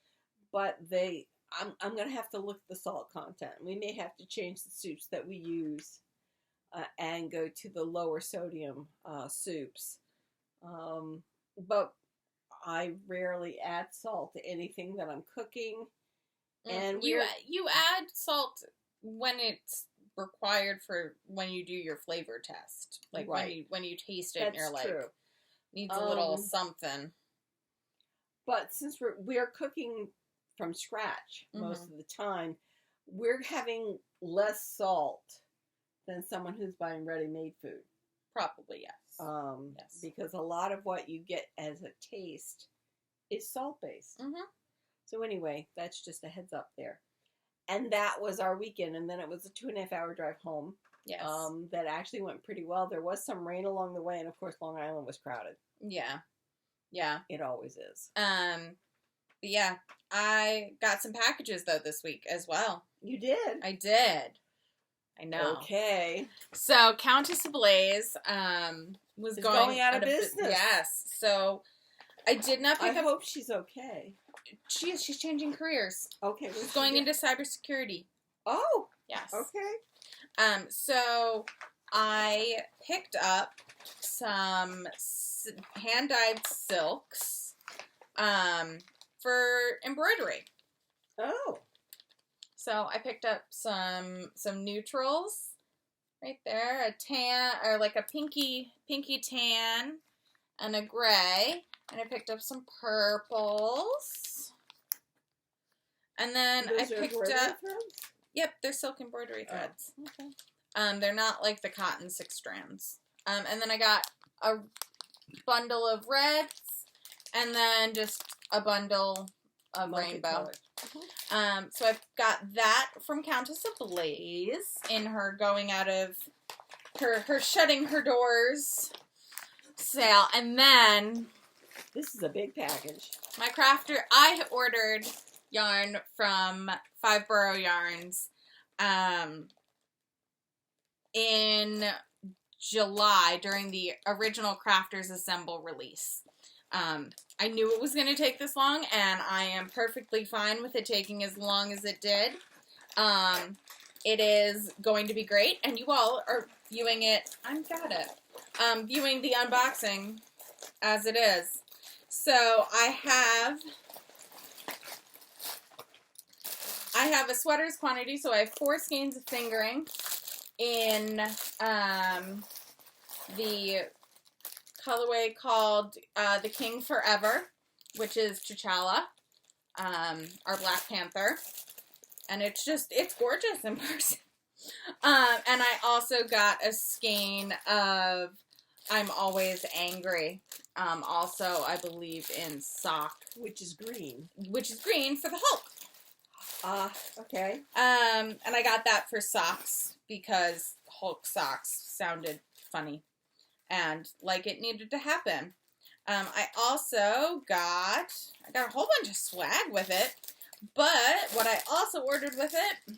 but I'm going to have to look at the salt content. We may have to change the soups that we use and go to the lower sodium soups. But I rarely add salt to anything that I'm cooking. And you add salt when it's required for when you do your flavor test, like when you taste it. That's and you're like, true. Needs a little something. But since we're cooking from scratch most of the time, we're having less salt than someone who's buying ready-made food. Probably, yes. Yes. Because a lot of what you get as a taste is salt-based. So anyway, that's just a heads up there. And that was our weekend, and then it was a 2.5-hour drive home. Yes. That actually went pretty well. There was some rain along the way, and of course Long Island was crowded. Yeah. Yeah. It always is. But yeah, I got some packages though this week as well. You did? I did. I know. Okay. So Countess Blaze was going out of business. Yes. So I did not pick up. I hope she's okay. She is. She's changing careers. Okay. She's going into cybersecurity. Oh. Yes. Okay. So I picked up some hand-dyed silks for embroidery. Oh. So I picked up some neutrals right there, a tan or like a pinky tan and a gray, And I picked up some purples. And then I picked up... threads? Yep, they're silk embroidery threads. Okay. They're not like the cotton 6 strands. And then I got a bundle of reds, and then just a bundle of rainbow. So I've got that from Countess of Blaze in her going out of her shutting her doors sale. And then this is a big package. my crafter, I ordered yarn from Five Borough Yarns in July during the original Crafters Assemble release. I knew it was going to take this long, and I am perfectly fine with it taking as long as it did. It is going to be great, and you all are viewing it. Viewing the unboxing as it is. So I have a sweater's quantity, so I have 4 skeins of fingering in the colorway called The King Forever, which is T'Challa, our Black Panther. And it's gorgeous in person. And I also got a skein of I'm Always Angry. Also, I believe in sock. Which is green. Which is green for the Hulk. Okay. And I got that for socks because Hulk socks sounded funny and like it needed to happen. I also got a whole bunch of swag with it, but what I also ordered with it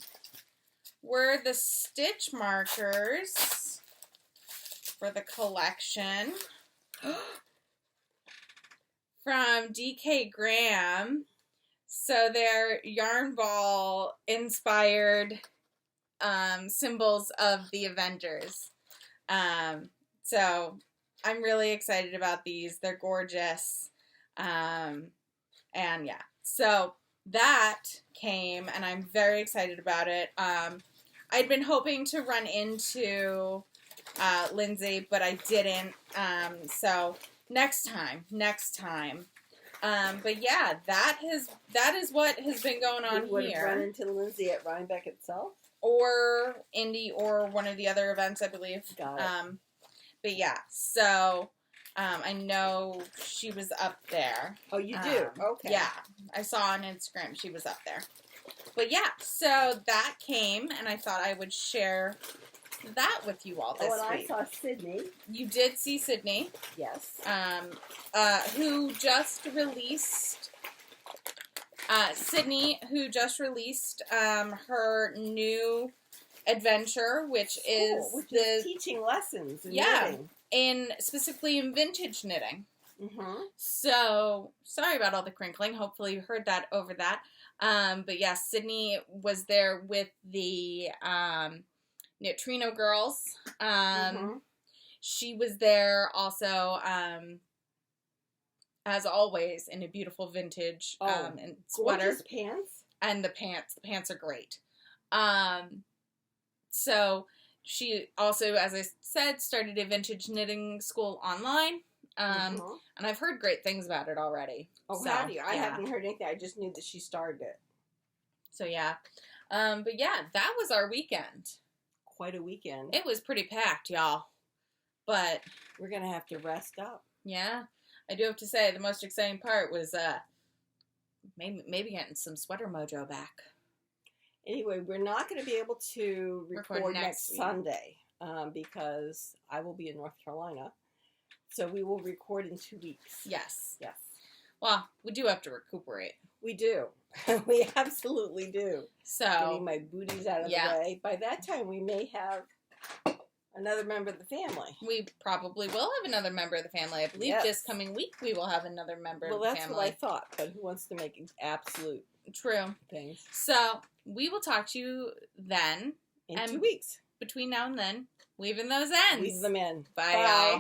were the stitch markers for the collection from DK Graham. So they're yarn ball inspired symbols of the Avengers. So I'm really excited about these. They're gorgeous. And yeah, so that came and I'm very excited about it. I'd been hoping to run into Lindsay, but I didn't. So next time. But yeah, that is what has been going on you here. Run into Lindsay at Rhinebeck itself? Or Indy or one of the other events, I believe. Got it. But yeah, so I know she was up there. Oh, you do? Okay. Yeah, I saw on Instagram she was up there. But yeah, so that came, and I thought I would share that with you all this week. I saw Sydney. You did see Sydney. Yes. Who just released... Sydney, who just released her new adventure, which is teaching lessons in knitting. Specifically in vintage knitting. Mm-hmm. So, sorry about all the crinkling. Hopefully you heard that over that. But yeah, Sydney was there with the Knitrino girls. She was there also, as always, in a beautiful vintage and sweater. Gorgeous pants. And the pants are great. So she also, as I said, started a vintage knitting school online. And I've heard great things about it already. Oh, have you? I haven't heard anything. I just knew that she started it. So yeah. But yeah, that was our weekend. Quite a weekend. It was pretty packed, y'all. But we're going to have to rest up. Yeah. I do have to say, the most exciting part was maybe getting some sweater mojo back. Anyway, we're not going to be able to record next Sunday because I will be in North Carolina. So we will record in 2 weeks. Yes. Yes. Well, we do have to recuperate. We do. We absolutely do. So getting my booties out of the way. By that time, we may have another member of the family. We probably will have another member of the family. I believe this coming week we will have another member of the family. Well, that's what I thought, but who wants to make absolute things? So, we will talk to you then. In 2 weeks. Between now and then, weaving those ends. Weave them in. Bye. Y'all.